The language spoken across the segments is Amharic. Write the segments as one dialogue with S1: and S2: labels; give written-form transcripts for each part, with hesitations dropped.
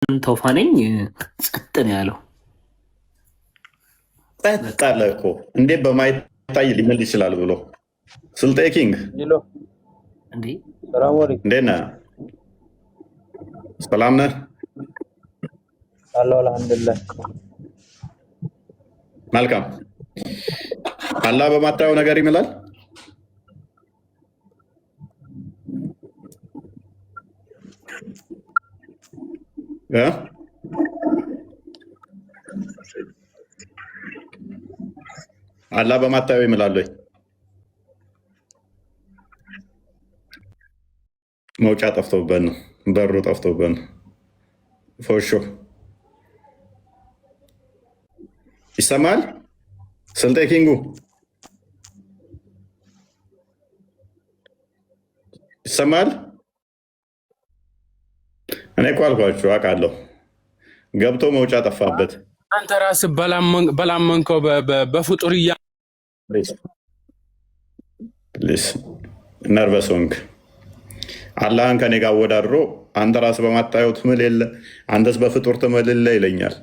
S1: ተውፋነኝ ጸጥ ነው ያለው።
S2: ጸጥ አለ እኮ እንዴት በማይታይ ሊመል ይችላል ብሎ ስልጤ ኪንግ እንዴት ነህ? ሰላም ነህ?
S3: አልሐምዱሊላህ።
S2: መልካም። አላህ በማታየው ነገር ይምላል። አላህ በማታየው ይምላል ወይ? መውጫ ጠፍቶበት ነው፣ በሩ ጠፍቶበት ነው። ፎሾ ይሰማል። ስልጤ ኪንጉ ይሰማል። እኔ እኮ አልኳችሁ አውቃለሁ። ገብቶ መውጫ ጠፋበት።
S4: አንተ ራስህ በላመንከው በፍጡር
S2: ነርቨስ ሆንክ። አላህን ከኔ ጋር አወዳድሮ አንተ ራስህ በማታየው ትምል የለ አንተስ በፍጡር ትምል የለ ይለኛል።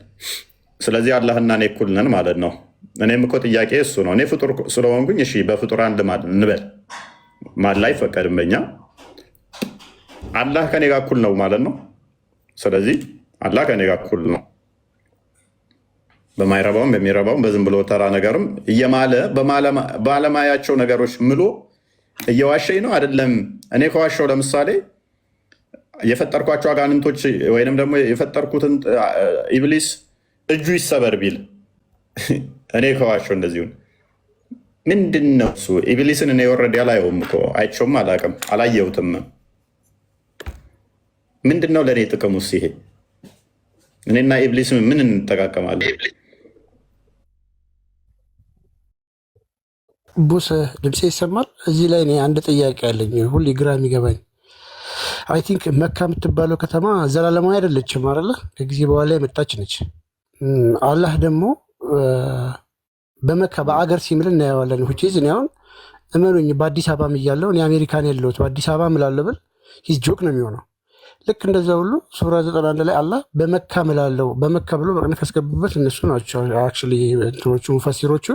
S2: ስለዚህ አላህና እኔ እኩል ነን ማለት ነው። እኔም እኮ ጥያቄ እሱ ነው። እኔ ፍጡር ስለሆንኩኝ እሺ በፍጡር አንድ እንበል ማን ላይ ፈቀድም በኛ አላህ ከኔ ጋር እኩል ነው ማለት ነው። ስለዚህ አላህ ከኔ ጋር እኩል ነው። በማይረባውም በሚረባውም በዝም ብሎ ተራ ነገርም እየማለ በአለማያቸው ነገሮች ምሎ እየዋሸኝ ነው አይደለም። እኔ ከዋሸው ለምሳሌ የፈጠርኳቸው አጋንንቶች ወይንም ደግሞ የፈጠርኩትን ኢብሊስ እጁ ይሰበር ቢል እኔ ከዋሸው እንደዚሁን ምንድን ነው እሱ? ኢብሊስን እኔ ወረድ አላየውም እኮ አይቼውም አላውቅም፣ አላየሁትም። ምንድን ነው ለእኔ ጥቅም ውስጥ ይሄ? እኔና ኢብሊስ ምን እንጠቃቀማለን?
S5: ቡስ ድምፄ ይሰማል? እዚህ ላይ እኔ አንድ ጥያቄ አለኝ፣ ሁሌ ግራ የሚገባኝ። አይ ቲንክ መካ የምትባለው ከተማ ዘላለማዊ አይደለችም አይደለ? ከጊዜ በኋላ የመጣች ነች። አላህ ደግሞ በመካ በአገር ሲምል እናየዋለን። ሁቼዝ እኔ አሁን እመኑኝ በአዲስ አበባ እያለሁ እኔ አሜሪካን ያለሁት በአዲስ አበባ ምላለ ብል ሂዝ ጆክ ነው የሚሆነው። ልክ እንደዛ ሁሉ ሱራ 91 ላይ አላህ በመካ ምላለው በመካ ብሎ በቅንፍ ያስገቡበት እነሱ ናቸው። አክቹዋሊ እንትኖቹ ሙፈሲሮቹ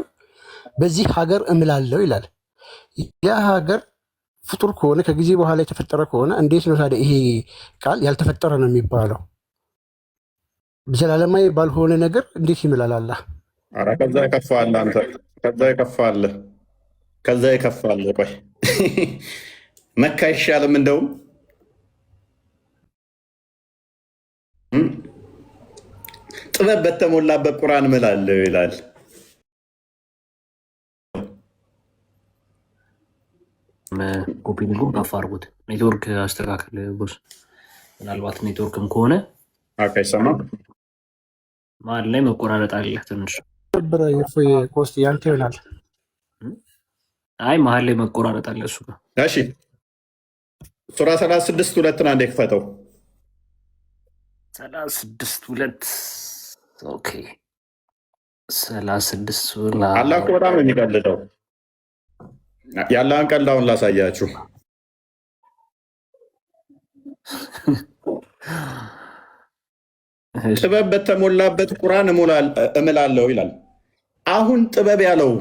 S5: በዚህ ሀገር እምላለው ይላል። ያ ሀገር ፍጡር ከሆነ ከጊዜ በኋላ የተፈጠረ ከሆነ እንዴት ነው ታዲያ ይሄ ቃል ያልተፈጠረ ነው የሚባለው? ዘላለማዊ ባልሆነ ነገር እንዴት ይምላል አላህ?
S2: ኧረ ከዛ ይከፋል። አንተ ከዛ ይከፋል። ቆይ መካ አይሻልም? እንደውም ጥበብ በተሞላበት ቁርአን እምላለሁ ይላል።
S1: ኮፒ ሊንኩን ከፍ አድርጉት። ኔትወርክ አስተካክል ቦስ። ምናልባት ኔትወርክም ከሆነ
S2: ይሰማ
S1: መሀል ላይ መቆራረጥ አለ ትንሽ
S5: ብረ ኮስት ያንተ ይሆናል።
S1: አይ መሀል ላይ መቆራረጥ አለ እሱ ጋር።
S2: እሺ ሱራ 36:2 አንዴ ክፈተው።
S1: 36:2 ኦኬ። 36
S2: አላህ እኮ በጣም ነው የሚቀልደው። ያለህን ቀልዳውን ላሳያችሁ። ጥበብ በተሞላበት ቁርአን እምላለሁ ይላል። አሁን ጥበብ ያለው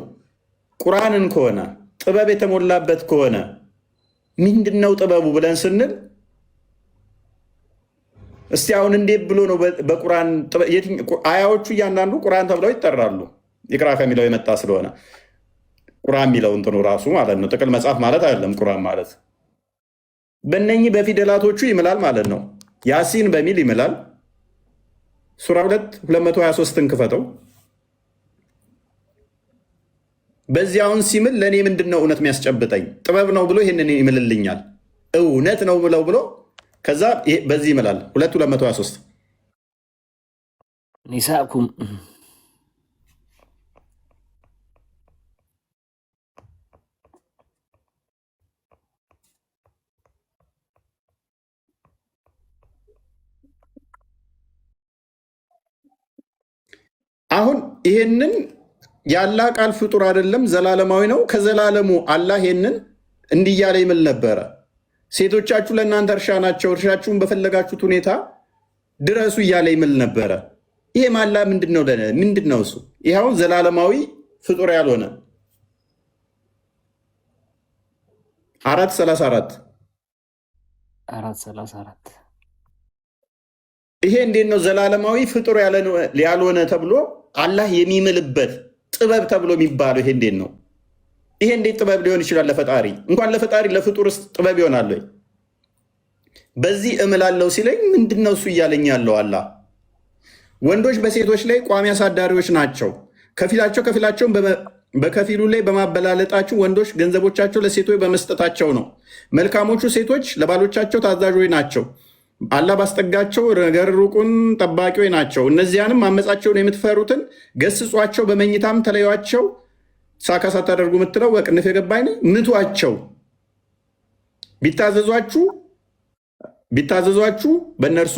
S2: ቁርአንን ከሆነ ጥበብ የተሞላበት ከሆነ ምንድነው ጥበቡ ብለን ስንል እስቲ አሁን እንዴት ብሎ ነው በቁርአን አያዎቹ እያንዳንዱ ቁርአን ተብለው ይጠራሉ። ይቅራ ከሚለው የመጣ ስለሆነ ቁርአን የሚለው እንትኑ ራሱ ማለት ነው። ጥቅል መጽሐፍ ማለት አይደለም። ቁርአን ማለት በእነኚህ በፊደላቶቹ ይምላል ማለት ነው። ያሲን በሚል ይምላል። ሱራ 2:223 ክፈተው። በዚያውን ሲምል ለእኔ ምንድን ነው እውነት የሚያስጨብጠኝ? ጥበብ ነው ብሎ ይህንን ይምልልኛል። እውነት ነው ብሎ ከዛ በዚህ ይምላል። 2:223
S1: ኒሳኩም
S2: አሁን ይሄንን የአላህ ቃል ፍጡር አይደለም፣ ዘላለማዊ ነው። ከዘላለሙ አላህ ይሄንን እንዲህ እያለ ይምል ነበረ። ሴቶቻችሁ ለእናንተ እርሻ ናቸው፣ እርሻችሁን በፈለጋችሁት ሁኔታ ድረሱ እያለ ይምል ነበረ። ይሄ ማላ ምንድነው? ምንድነው እሱ? ይኸውን ዘላለማዊ ፍጡር ያልሆነ 434 ይሄ እንዴት ነው ዘላለማዊ ፍጡር ያልሆነ ተብሎ አላህ የሚምልበት ጥበብ ተብሎ የሚባለው? ይሄ እንዴት ነው? ይሄ እንዴት ጥበብ ሊሆን ይችላል? ለፈጣሪ እንኳን ለፈጣሪ ለፍጡርስ ጥበብ ይሆናል ወይ? በዚህ እምላለሁ ሲለኝ ምንድነው እሱ እያለኝ ያለው? አላህ ወንዶች በሴቶች ላይ ቋሚ አሳዳሪዎች ናቸው። ከፊላቸውን በከፊሉ ላይ በማበላለጣቸው ወንዶች ገንዘቦቻቸው ለሴቶች በመስጠታቸው ነው። መልካሞቹ ሴቶች ለባሎቻቸው ታዛዦች ናቸው። አላህ ባስጠጋቸው ነገር ሩቁን ጠባቂዎች ናቸው። እነዚያንም አመፃቸውን የምትፈሩትን ገስጿቸው፣ በመኝታም ተለዩዋቸው። ሳካ ሳታደርጉ የምትለው በቅንፍ የገባኝ ምቷቸው። ቢታዘዟችሁ በእነርሱ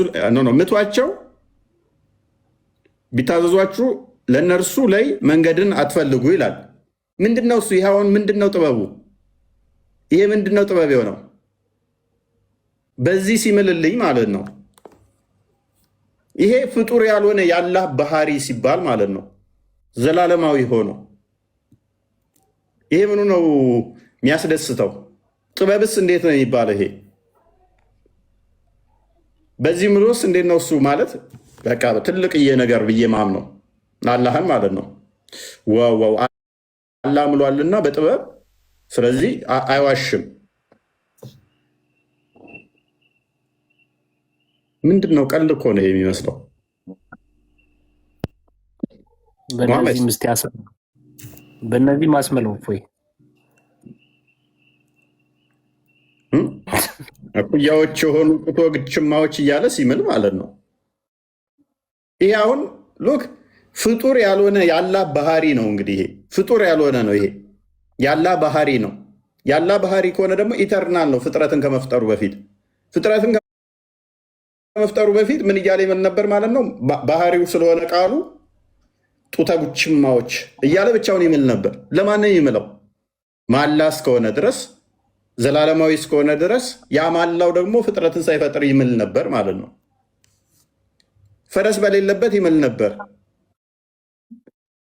S2: ምቷቸው። ቢታዘዟችሁ ለእነርሱ ላይ መንገድን አትፈልጉ ይላል። ምንድነው እሱ? ይኸውን ምንድነው ጥበቡ? ይሄ ምንድነው ጥበብ የሆነው? በዚህ ሲምልልኝ ማለት ነው። ይሄ ፍጡር ያልሆነ የአላህ ባህሪ ሲባል ማለት ነው። ዘላለማዊ ሆኖ ይሄ ምኑ ነው የሚያስደስተው? ጥበብስ እንዴት ነው የሚባለው? ይሄ በዚህ ምሎስ እንዴት ነው እሱ ማለት? በቃ ትልቅዬ ነገር ብዬ ማምነው አላህን ማለት ነው። ዋው አላህ ምሏልና በጥበብ ስለዚህ አይዋሽም። ምንድን ነው? ቀልድ እኮ ነው የሚመስለው።
S1: በእነዚህ ማስመለው እፎይ
S2: እኩያዎች የሆኑ ቁቶ ግችማዎች እያለ ሲምል ማለት ነው። ይሄ አሁን ሉክ ፍጡር ያልሆነ የአላህ ባህሪ ነው። እንግዲህ ይሄ ፍጡር ያልሆነ ነው። ይሄ የአላህ ባህሪ ነው። የአላህ ባህሪ ከሆነ ደግሞ ኢተርናል ነው። ፍጥረትን ከመፍጠሩ በፊት ምን እያለ ይምል ነበር ማለት ነው? ባህሪው ስለሆነ ቃሉ ጡተ ጉችማዎች እያለ ብቻውን ይምል ነበር። ለማን ይምለው? ማላ እስከሆነ ድረስ ዘላለማዊ እስከሆነ ድረስ ያ ማላው ደግሞ ፍጥረትን ሳይፈጥር ይምል ነበር ማለት ነው። ፈረስ በሌለበት ይምል ነበር።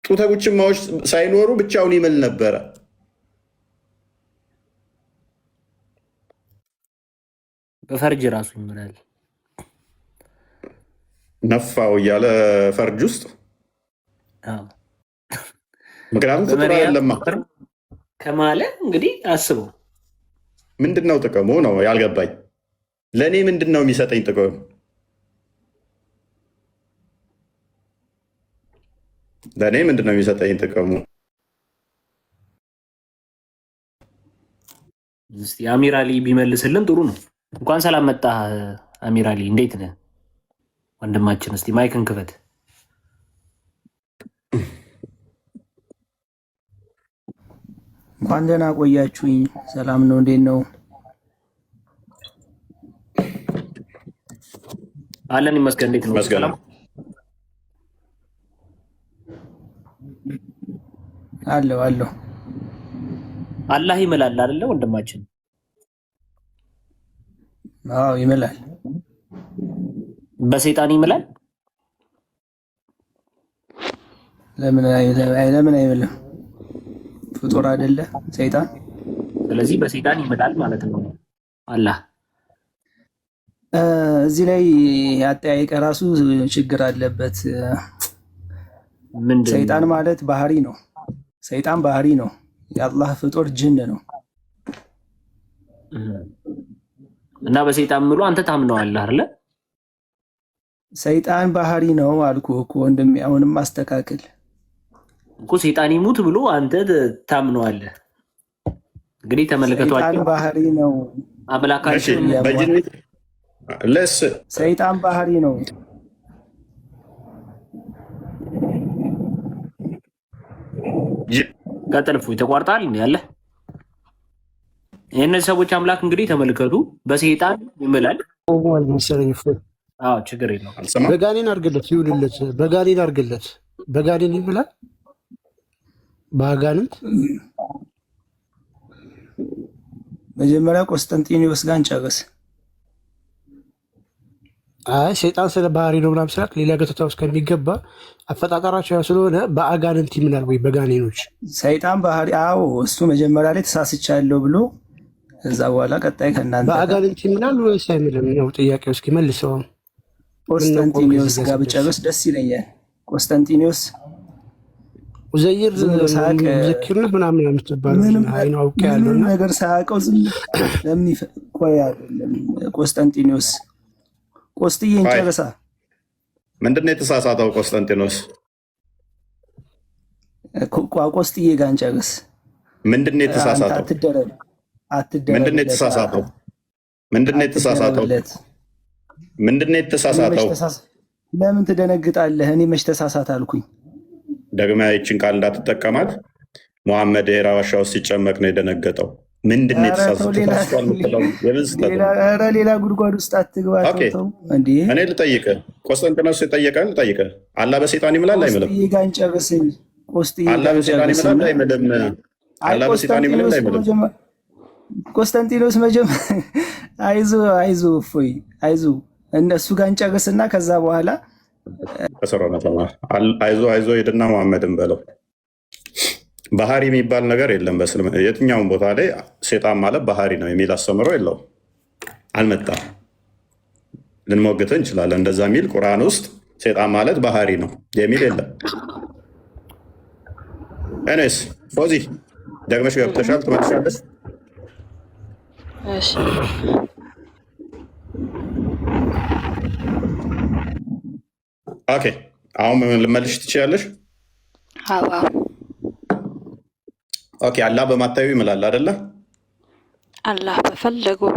S2: ጡተ ጉችማዎች ሳይኖሩ ብቻውን ይምል ነበረ።
S1: በፈርጅ ራሱ ይምላል።
S2: ነፋው እያለ ፈርጅ ውስጥ ምክንያቱም ፍጡር አይደለማ
S1: ከማለ እንግዲህ አስበው።
S2: ምንድን ነው ጥቅሙ ነው ያልገባኝ። ለእኔ ምንድን ነው የሚሰጠኝ ጥቅሙ? ለእኔ ምንድን ነው የሚሰጠኝ ጥቅሙ?
S1: እስቲ አሚር አሊ ቢመልስልን ጥሩ ነው። እንኳን ሰላም መጣህ አሚር አሊ፣ እንዴት ነህ ወንድማችን? እስቲ ማይክን ክፈት።
S3: እንኳን ደህና ቆያችሁኝ። ሰላም ነው? እንዴት ነው?
S1: አለን ይመስገን። እንዴት ነው? ሰላም
S3: አለው።
S1: አላህ ይምላል አይደለ ወንድማችን?
S3: አዎ ይምላል።
S1: በሰይጣን ይምላል?
S3: ለምን አይምልም? ፍጡር አይደለ ሰይጣን?
S1: ስለዚህ በሰይጣን ይምላል ማለት ነው አላህ።
S3: እዚህ ላይ አጠያየቀ ራሱ ችግር አለበት። ሰይጣን ማለት ባህሪ ነው። ሰይጣን ባህሪ ነው። የአላህ ፍጡር ጅን ነው
S1: እና በሰይጣን ምሎ አንተ ታምነዋለህ አይደለ?
S3: ሰይጣን ባህሪ ነው አልኩ እኮ ወንድሜ። አሁንም አስተካክል
S1: እኮ ሰይጣን ይሙት ብሎ አንተ ታምነዋለህ። እንግዲህ ተመልከቷቸው።
S3: ሰይጣን ባህሪ ነው
S1: አምላካችን።
S3: ሰይጣን ባህሪ ነው።
S1: ቀጥልፉ ተቋርጣል ያለ የእነዚህ ሰዎች አምላክ እንግዲህ ተመልከቱ። በሰይጣን ይምላል። ችግር የለውም።
S5: በጋኔን አድርግለት ይሁንለት። በጋኔን አድርግለት። በጋኔን ይምላል። በአጋንንት
S3: መጀመሪያ ቆስጠንጢኖስ ጋር እንጨርስ።
S5: አይ ሰይጣን ስለ ባህሪ ነው ምናምን ስላት ሌላ ገጽታ ውስጥ ከሚገባ አፈጣጠራቸው ያው ስለሆነ በአጋንንት ይምናል ወይ በጋኔኖች
S3: ሰይጣን ባህሪ አዎ፣ እሱ መጀመሪያ ላይ ተሳስቻለሁ ብሎ ከዛ በኋላ ቀጣይ ከእናንተ
S5: በአጋንንት ይምናል ወይስ አይምልም ነው ጥያቄው። እስኪ መልሰው።
S3: ቆስጠንጢኖስ ጋር ብጨርስ ደስ ይለኛል። ቆስጠንጢኖስ
S5: ዘይር ዘኪሩ ምናምን የምትባል አይኑ አውቄ ያለው
S3: ነገር ሳያውቀው ዝም ለምን ቆይ አይደለም። ቆስጠንጢኖስ ቆስጥዬ እንጨርሳ።
S2: ምንድን ነው የተሳሳተው? ቆስጠንጢኖስ
S3: ቆስጥዬ ጋር እንጨርስ።
S2: ምንድን ነው የተሳሳተው? ምንድን ነው የተሳሳተው? ምንድን ነው የተሳሳተው? ምንድን ነው የተሳሳተው?
S3: ለምን ትደነግጣለህ? እኔ መች ተሳሳት አልኩኝ?
S2: ደግማ ይችን ቃል እንዳትጠቀማት። ሙሐመድ የሄራ ዋሻ ውስጥ ሲጨመቅ ነው የደነገጠው። ምንድን ነው የተሳሳተው? ሌላ
S3: ጉድጓድ ውስጥ አትግባ።
S2: እኔ ልጠይቅህ፣ ቆስጠንጢኖስ የጠየቀን ልጠይቅህ። አላህ በሰይጣን ይምላል አይምልም? አላህ በሰይጣን ይምላል አይምልም? አላህ በሰይጣን ይምላል አይምልም?
S3: ቆስጠንጢኖስ አይዞ እፎይ አይዞ እነሱ ጋር እንጨርስና ከዛ በኋላ
S2: አይዞ ሄድና ሙሐመድን በለው። ባህሪ የሚባል ነገር የለም በእስልምና የትኛውም ቦታ ላይ ሴጣን ማለት ባህሪ ነው የሚል አስተምሮ የለውም፣ አልመጣም። ልንሞግትህ እንችላለን። እንደዛ የሚል ቁርአን ውስጥ ሴጣን ማለት ባህሪ ነው የሚል የለም። እኔስ ፎዚ ደግመሽ ገብተሻል፣ ትመልሻለሽ። ኦኬ አሁን ልመልሽ ትችያለሽ። ኦኬ አላህ በማታዩ ይምላል አይደለ?
S6: አላህ በፈለገው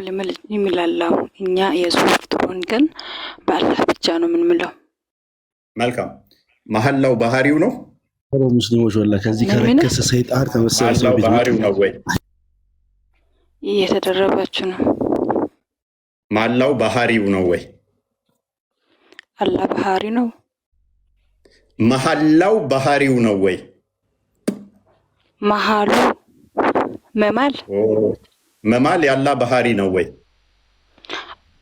S6: ይምላል። እኛ የሱፍ ፍጡሩን ግን በአላህ ብቻ ነው የምንምለው።
S2: መልካም መሐላው ባህሪው ነው።
S7: ሙስሊሞች ወላ ከዚህ ከረከሰ ሰይጣን ተመሳሳይ
S2: ባህሪው ነው ወይ
S6: እየተደረባችሁ ነው?
S2: መሐላው ባህሪው ነው ወይ?
S6: አላህ ባህሪ ነው።
S2: መሐላው ባህሪው ነው ወይ?
S6: መሐሉ
S2: መማል ያላ ባህሪ ነው ወይ?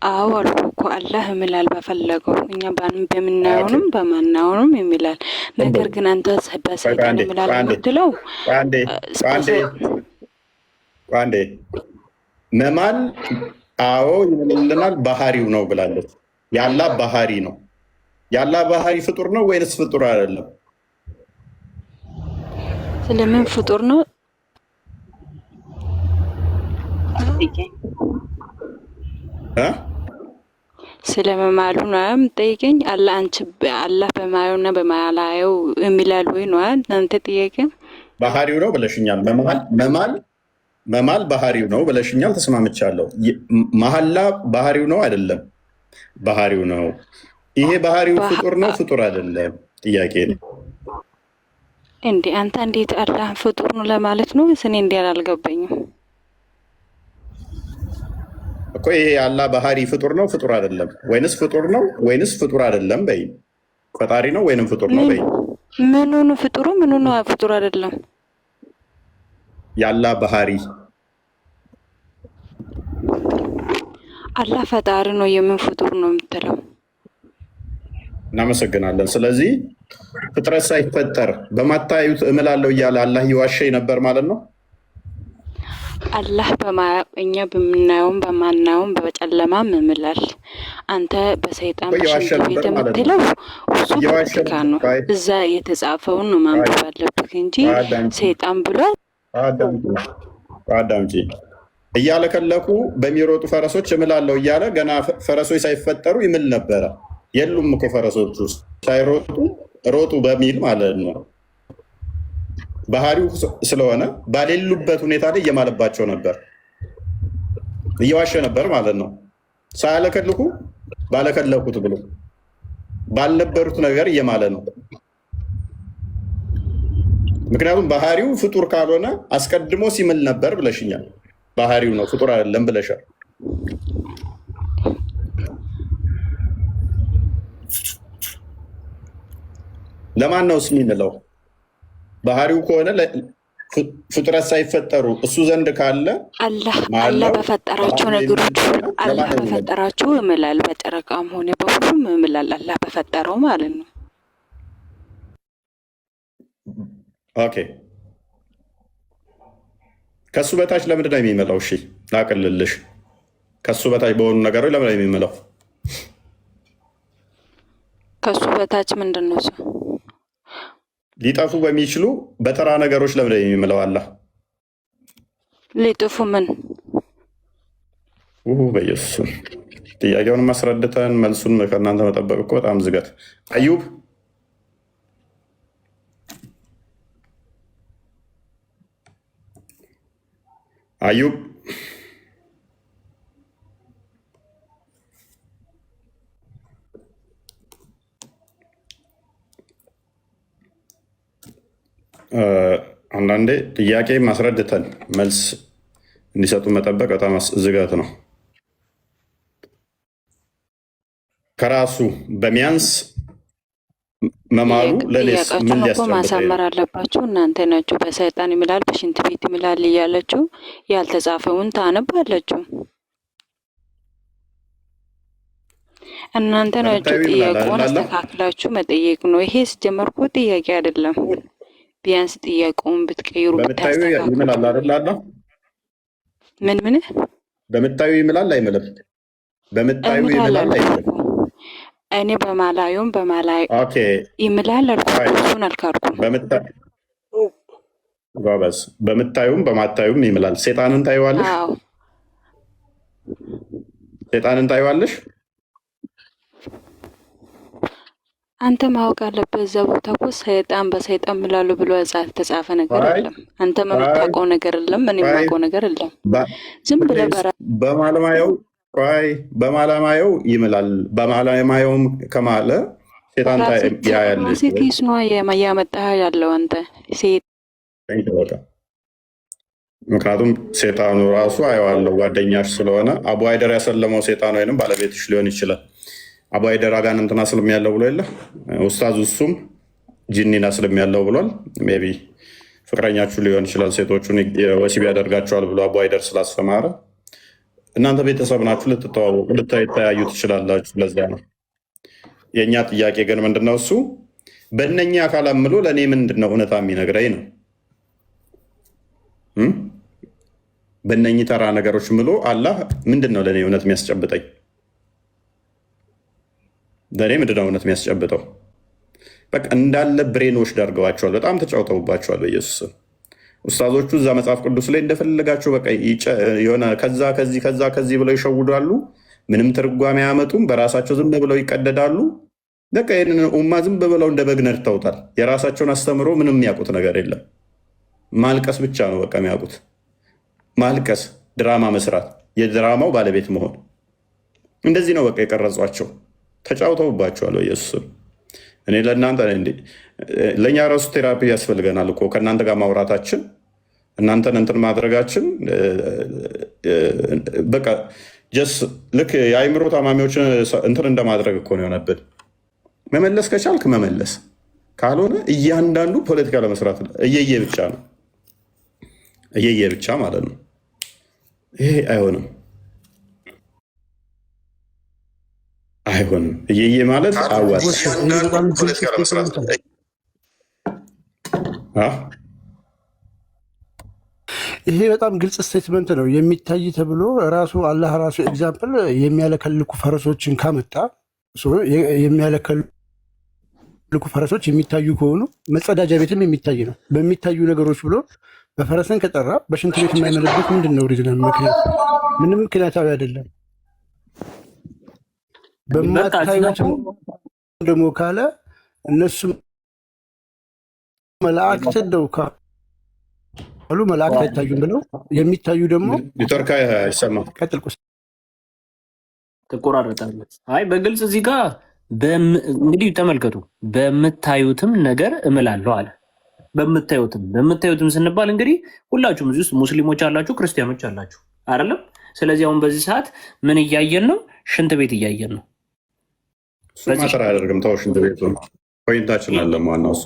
S6: አዎ አልኩ እኮ አላህ ይምላል በፈለገው። እኛ በምናየውንም በማናየውንም ይምላል። ነገር ግን አንተ በሰይጣን ይምላል የምትለው
S2: አንዴ መማል አዎ ይምልናል ባህሪው ነው ብላለች። ያላ ባህሪ ነው። ያላ ባህሪ ፍጡር ነው ወይንስ ፍጡር አይደለም?
S6: ስለምን ፍጡር ነው? ስለመማሉ ነው የምጠይቀኝ? አላህ በማየውና በማላየው የሚላል ወይ ነው አንተ ጥያቄ?
S2: ባህሪው ነው ብለሽኛል። መማል ባህሪው ነው ብለሽኛል። ተስማምቻለሁ። መሐላ ባህሪው ነው አይደለም? ባህሪው ነው። ይሄ ባህሪው ፍጡር ነው ፍጡር አይደለም? ጥያቄ ነው።
S6: እንዴ አንተ እንዴት አላህ ፍጡር ነው ለማለት ነው? እኔ እንዴ አልገባኝም
S2: እኮ። ይሄ አላህ ባህሪ ፍጡር ነው ፍጡር አይደለም? ወይንስ ፍጡር ነው ወይንስ ፍጡር አይደለም በይ። ፈጣሪ ነው ወይንም ፍጡር ነው በይ።
S6: ምኑ ነው ፍጡሩ? ምኑ ነው ፍጡር አይደለም?
S2: የአላህ ባህሪ
S6: አላህ ፈጣሪ ነው የምን ፍጡር ነው የምትለው?
S2: እናመሰግናለን። ስለዚህ ፍጥረት ሳይፈጠር በማታዩት እምላለሁ እያለ አላህ ይዋሸኝ ነበር ማለት ነው።
S6: አላህ እኛ በምናየውም በማናየውም በጨለማም እምላል። አንተ በሰይጣን ሽንት ቤት የምትለው እሱ ፖለቲካ ነው። እዛ የተጻፈውን ነው ማንበብ አለብህ እንጂ ሰይጣን ብሏል።
S2: አዳምጪ። እያለከለኩ በሚሮጡ ፈረሶች እምላለሁ እያለ ገና ፈረሶች ሳይፈጠሩ ይምል ነበረ። የሉም እኮ ፈረሶች ውስጥ ሳይሮጡ ሮጡ በሚል ማለት ነው። ባህሪው ስለሆነ ባሌሉበት ሁኔታ ላይ እየማለባቸው ነበር፣ እየዋሸ ነበር ማለት ነው። ሳያለከልኩ ባለከለኩት ብሎ ባልነበሩት ነገር እየማለ ነው። ምክንያቱም ባህሪው ፍጡር ካልሆነ አስቀድሞ ሲምል ነበር ብለሽኛል። ባህሪው ነው ፍጡር አይደለም ብለሻል። ለማን ነው የሚምለው? ባህሪው ከሆነ ፍጥረት ሳይፈጠሩ እሱ ዘንድ ካለ
S6: አላህ በፈጠራቸው ነገሮች አላህ በፈጠራቸው እምላል። በጨረቃም ሆነ በሁሉም እምላል። አላህ በፈጠረው ማለት ነው።
S2: ኦኬ ከሱ በታች ለምንድን ነው የሚመላው? እሺ ላቅልልሽ። ከሱ በታች በሆኑ ነገሮች ለምን ነው የሚመላው?
S6: ከሱ በታች ምንድን ነው? እሱ
S2: ሊጠፉ በሚችሉ በተራ ነገሮች ለምን ነው የሚመላው? አላህ
S6: ሊጠፉ ምን
S2: በኢየሱስ ጥያቄውን ማስረድተን መልሱን ከእናንተ መጠበቅ እኮ በጣም ዝገት። አዩብ አዩብ አንዳንዴ ጥያቄ ማስረድተን መልስ እንዲሰጡ መጠበቅ በጣም ዝገት ነው። ከራሱ በሚያንስ መማሩ ለሌስ ምን ሊያስጨብጠ
S6: ማሳመር አለባችሁ እናንተ ናችሁ። በሰይጣን ይምላል በሽንት ቤት ይምላል እያለችው ያልተጻፈውን ታነባላችሁ እናንተ ናችሁ። ጥያቄውን አስተካክላችሁ መጠየቅ ነው። ይሄ ሲጀመርኩ ጥያቄ አይደለም። ቢያንስ ጥያቄውን ብትቀይሩ ብታስተካክሉ። ምን
S2: በምታዩ ይምላል አይምልም? በምታዩ ይምላል አይምልም?
S6: እኔ በማላዩም በማላዩ ይምላል አልኩ። እሱን አልካድኩም።
S2: ጎበዝ። በምታዩም በማታዩም ይምላል። ሴጣንን ታይዋለሽ? ሴጣንን ታይዋለሽ?
S6: አንተ ማወቅ አለበት። እዛ ቦታ እኮ ሰይጣን በሰይጣን ምላሉ ብሎ የተጻፈ ነገር የለም። አንተ የምታውቀው ነገር የለም። እኔ የማውቀው ነገር የለም። ዝም ብለህ
S2: በማለማየው ይምላል። በማለማየውም ከማለ ሴጣን ያያለሽ።
S6: ሴቲስ ነው እያመጣ ያለው አንተ ሴት።
S2: ምክንያቱም ሴጣኑ ራሱ አየዋለሁ ጓደኛሽ ስለሆነ አቡ አይደር ያሰለመው ሴጣን ወይንም ባለቤትሽ ሊሆን ይችላል። አቡ አይደር አጋንንትን አስልም ያለው ብሎ የለ ኡስታዝ፣ እሱም ጂኒን አስልም ያለው ብሏል። ሜይ ቢ ፍቅረኛችሁ ሊሆን ይችላል። ሴቶቹን ወሲብ ያደርጋቸዋል ብሎ አቡ አይደር ስላስተማረ እናንተ ቤተሰብ ናችሁ፣ ልትተዋወቁ ልታያዩ ትችላላችሁ። ለዚያ ነው የእኛ ጥያቄ። ግን ምንድነው እሱ በእነኛ አካላት ምሎ ለእኔ ምንድነው እውነታ የሚነግረኝ ነው። በእነኚህ ተራ ነገሮች ምሎ አላህ ምንድነው ለእኔ እውነት የሚያስጨብጠኝ? ለእኔ ምንድነው እውነት የሚያስጨብጠው? በቃ እንዳለ ብሬኖች ዳርገዋቸዋል። በጣም ተጫውተውባቸዋል። በኢየሱስ ኡስታዞቹ እዛ መጽሐፍ ቅዱስ ላይ እንደፈለጋቸው በቃ የሆነ ከዛ ከዚህ ብለው ይሸውዳሉ። ምንም ትርጓሜ አያመጡም። በራሳቸው ዝም ብለው ይቀደዳሉ። በቃ ይህንን ኡማ ዝም ብለው እንደ በግ ነድተውታል። የራሳቸውን አስተምሮ ምንም የሚያውቁት ነገር የለም። ማልቀስ ብቻ ነው በቃ የሚያውቁት። ማልቀስ፣ ድራማ መስራት፣ የድራማው ባለቤት መሆን። እንደዚህ ነው በቃ የቀረጿቸው። ተጫውተውባቸዋል። በኢየሱስም እኔ ለእናንተ ለእኛ ራሱ ቴራፒ ያስፈልገናል እኮ ከእናንተ ጋር ማውራታችን፣ እናንተን እንትን ማድረጋችን በቃ ጀስ ልክ የአእምሮ ታማሚዎችን እንትን እንደማድረግ እኮ ነው የሆነብን። መመለስ ከቻልክ መመለስ፣ ካልሆነ እያንዳንዱ ፖለቲካ ለመስራት እየየ ብቻ ነው እየየ ብቻ ማለት ነው። ይሄ አይሆንም አይሆንም። እየየ ማለት አዋጥ ፖለቲካ ለመስራት
S5: ይሄ በጣም ግልጽ ስቴትመንት ነው። የሚታይ ተብሎ ራሱ አላህ ራሱ ኤግዛምፕል የሚያለከልኩ ፈረሶችን ካመጣ የሚያለከልኩ ፈረሶች የሚታዩ ከሆኑ መጸዳጃ ቤትም የሚታይ ነው። በሚታዩ ነገሮች ብሎ በፈረስን ከጠራ በሽንት ቤት የማይመለበት ምንድን ነው? ሪዝናል ምክንያት ምንም ምክንያታዊ አይደለም። በማታዩትም ደግሞ ካለ እነሱም መላእክት እንደው ካሉ መላእክት አይታዩም ብለው የሚታዩ ደግሞ
S2: ኔትወርክ አይሰማም።
S5: ቀጥል
S1: ትቆራረጣለህ። አይ በግልጽ እዚህ ጋር እንግዲህ ተመልከቱ። በምታዩትም ነገር እምላለሁ አለ። በምታዩትም ስንባል እንግዲህ ሁላችሁም እዚህ ውስጥ ሙስሊሞች አላችሁ፣ ክርስቲያኖች አላችሁ አይደለም? ስለዚህ አሁን በዚህ ሰዓት ምን እያየን ነው? ሽንት ቤት እያየን ነው።
S2: ማሰር አያደርግም። ተው ሽንት ቤቱ ፖይንታችን አለ። ዋናው እሱ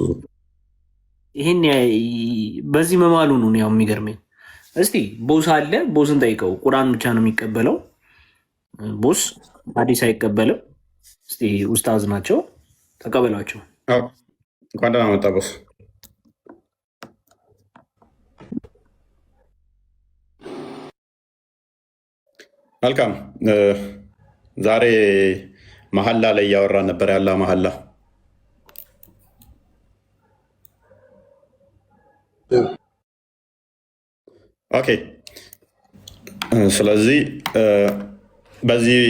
S1: ይሄን በዚህ መማሉ ነው ያው የሚገርመኝ። እስቲ ቦስ አለ፣ ቦስን ጠይቀው። ቁርአን ብቻ ነው የሚቀበለው ቦስ፣ ሐዲስ አይቀበልም። እስቲ ኡስታዝ ናቸው፣ ተቀበሏቸው።
S2: እንኳን ደህና መጣ ቦስ። መልካም። ዛሬ መሐላ ላይ እያወራን ነበር። ያላ መሐላ ኦኬ። ስለዚህ በዚህ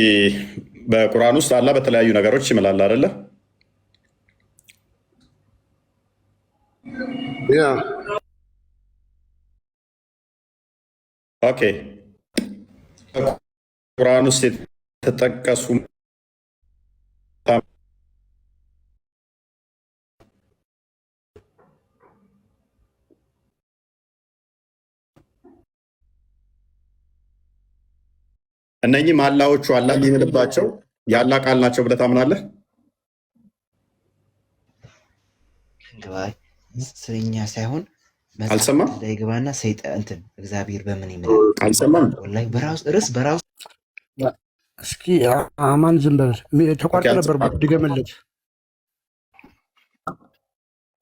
S2: በቁርአን ውስጥ አላህ በተለያዩ ነገሮች ይምላል አይደለ? ኦኬ። ቁርአን ውስጥ የተጠቀሱ እነኚህ ማላዎቹ አላህ የሚምልባቸው የአላህ ቃል ናቸው ብለህ ታምናለህ?
S8: ስለኛ ሳይሆን
S2: አልሰማም
S8: እንዳይገባና ሰይጣን እንትን እግዚአብሔር በምን ይምላል?
S2: አልሰማም።
S8: ወላሂ በራሱ ርስ በራሱ
S5: እስኪ አማን ዝም በል ተቋርጦ ነበር። ድገመለት።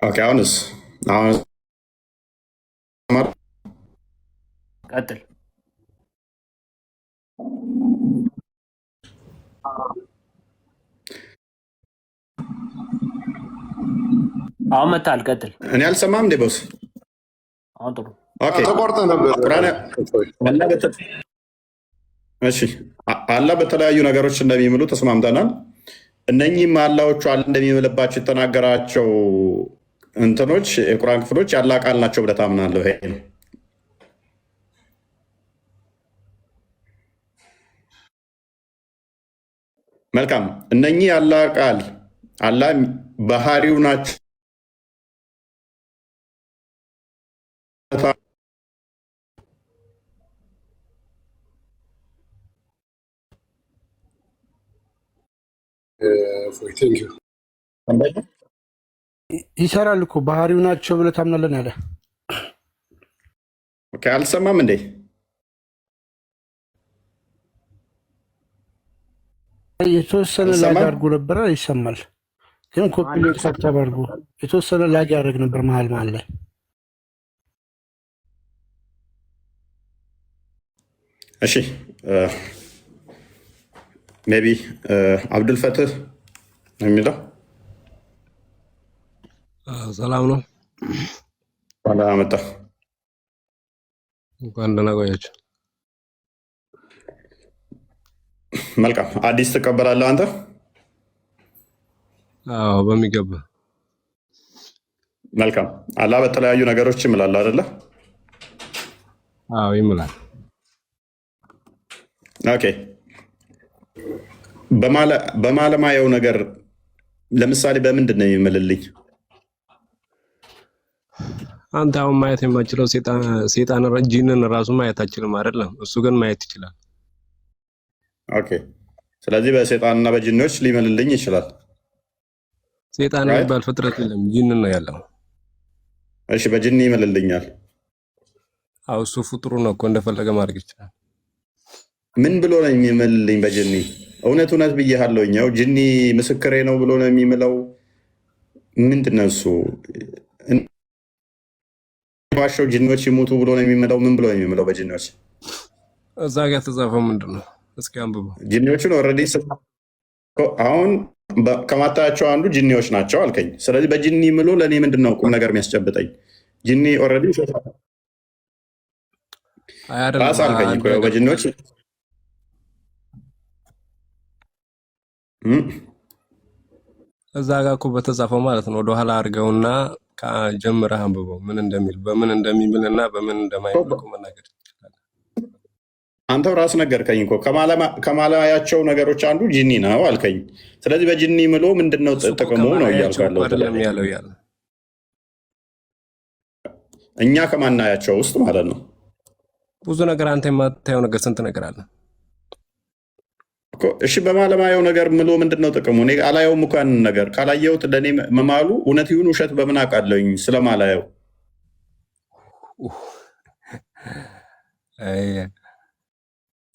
S2: ኦኬ። አሁንስ
S1: ቀጥል። አሁን መታል። ቀጥል።
S2: እኔ አልሰማም እንዴ ቦስ?
S1: አሁን ጥሩ።
S2: ኦኬ።
S9: ተቆርጠ ነበር።
S2: እሺ፣ አላህ በተለያዩ ነገሮች እንደሚምሉ ተስማምተናል። እነኚህም አላዎቹ አላህ እንደሚምልባቸው የተናገራቸው እንትኖች የቁርአን ክፍሎች የአላህ ቃል ናቸው ብለህ ታምናለህ? ይሄ ነው። መልካም። እነኚህ የአላህ ቃል አላህ ባህሪው ናቸው
S5: ይሰራል እኮ ባህሪው ናቸው ብለህ ታምናለን ያለ።
S2: አልሰማም እንዴ?
S5: የተወሰነ ላግ አድርጎ ነበረ፣ ይሰማል ግን ኮፒሌት ታብታብ አድርጎ የተወሰነ ላግ ያደርግ ነበር መሀል ላይ።
S2: እሺ ሜቢ አብዱልፈትህ የሚለው
S4: ሰላም ነው።
S2: ዋላ መጣ።
S4: እንኳን ደህና ቆያችሁ።
S2: መልካም። አዲስ ትቀበላለህ አንተ?
S4: አዎ በሚገባ።
S2: መልካም። አላህ በተለያዩ ነገሮች ይምላል አይደለ?
S4: አዎ ይምላል።
S2: ኦኬ። በማለማየው ነገር ለምሳሌ በምንድን ነው የሚምልልኝ?
S4: አንተ አሁን ማየት የማችለው ሴጣን ጂንን ራሱ ማየት አችልም አይደለም? እሱ ግን ማየት ይችላል።
S2: ኦኬ። ስለዚህ በሴጣንና በጂኖች ሊምልልኝ ይችላል።
S4: ሴጣን የሚባል ፍጥረት የለም፣ ጂንን ነው ያለው።
S2: እሺ፣ በጂኒ ይምልልኛል?
S4: አዎ እሱ ፍጡሩ ነው እኮ እንደፈለገ ማድረግ ይችላል።
S2: ምን ብሎ ነው የሚምልልኝ በጂኒ? እውነት ብዬሃለሁ። ያው ጂኒ ምስክሬ ነው ብሎ ነው የሚምለው። ምንድን ነው እሱ? ዋሻው ጂኖች ይሞቱ ብሎ ነው የሚምለው? ምን ብሎ ነው የሚምለው በጂኖች?
S4: እዛ ጋር የተጻፈው ምንድን ነው? እስኪ አንብበው።
S2: ጂኒዎቹን ኦልሬዲ አሁን ከማታያቸው አንዱ ጂኒዎች ናቸው አልከኝ። ስለዚህ በጂኒ ምሎ ለእኔ ምንድን ነው ቁም ነገር የሚያስጨብጠኝ? ጂኒ ኦልሬዲ ራስ አልከኝ እኮ በጂኒዎች
S4: እዛ ጋር እኮ በተጻፈው ማለት ነው። ወደኋላ አድርገውና ጀምረህ አንብበው ምን እንደሚል በምን እንደሚምልና በምን እንደማይምል መናገር ትችላለህ።
S2: አንተው ራስ ነገርከኝ እኮ ከማላያቸው ነገሮች አንዱ ጂኒ ነው አልከኝ። ስለዚህ በጂኒ ምሎ ምንድነው ጥቅሙ ነው እያልኩ ያለው። እኛ ከማናያቸው ውስጥ ማለት ነው
S4: ብዙ ነገር አንተ የማታየው ነገር ስንት ነገር አለ።
S2: እሺ በማለማየው ነገር ምሎ ምንድነው ጥቅሙ? እኔ አላየውም እኮ ያንን ነገር ካላየሁት ለእኔ መማሉ እውነት ይሁን ውሸት በምን አውቃለሁኝ ስለማላየው?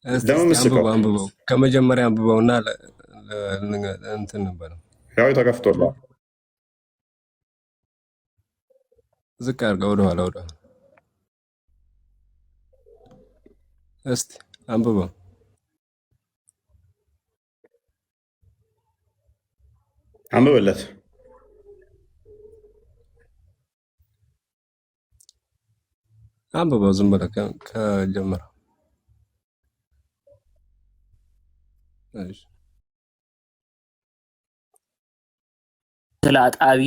S4: እስቲ አንብበው ከመጀመሪያ አንብበውና እንትን በለው።
S2: ያው ተከፍቶላል።
S4: ዝቅ አድርገው ወደኋላ እስቲ አንብበው።
S2: አንብበለት።
S4: አንብበው ዝም ብለህ ከጀመረ
S1: ስለ አጣቢ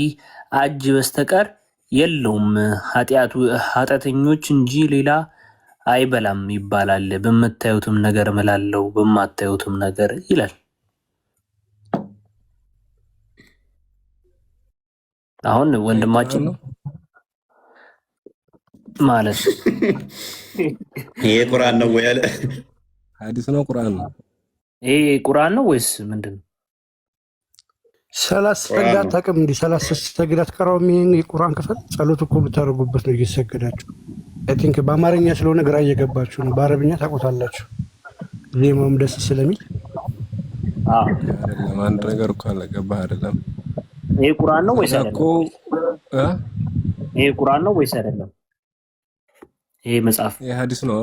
S1: አጅ በስተቀር የለውም ኃጢአተኞች እንጂ ሌላ አይበላም ይባላል። በምታዩትም ነገር እምላለሁ በማታዩትም ነገር ይላል። አሁን ወንድማችን ነው ማለት
S2: ይሄ ቁርአን ነው ወይ?
S4: ሐዲስ ነው ቁርአን ነው?
S1: ይሄ ቁርአን ነው ወይስ ምንድን ነው?
S5: 30 ሰግዳ አታውቅም? እንዲህ 30 ሰግዳ አትቀራውም? ይሄን የቁርአን ክፍል ጸሎት እኮ ብታደርጉበት ነው እየሰገዳችሁ። አይ ቲንክ በአማርኛ ስለሆነ ግራ እየገባችሁ ነው። በአረብኛ ታውቁታላችሁ። ዜማውም ደስ ስለሚል
S4: አይደለም። አንድ ነገር እኮ አልገባህ አይደለም?
S1: ይሄ ቁርአን ነው ወይስ አይደለም? ይሄ ቁርአን ነው ወይስ አይደለም? ይሄ መጽሐፍ
S4: ይሄ ሐዲስ ነው።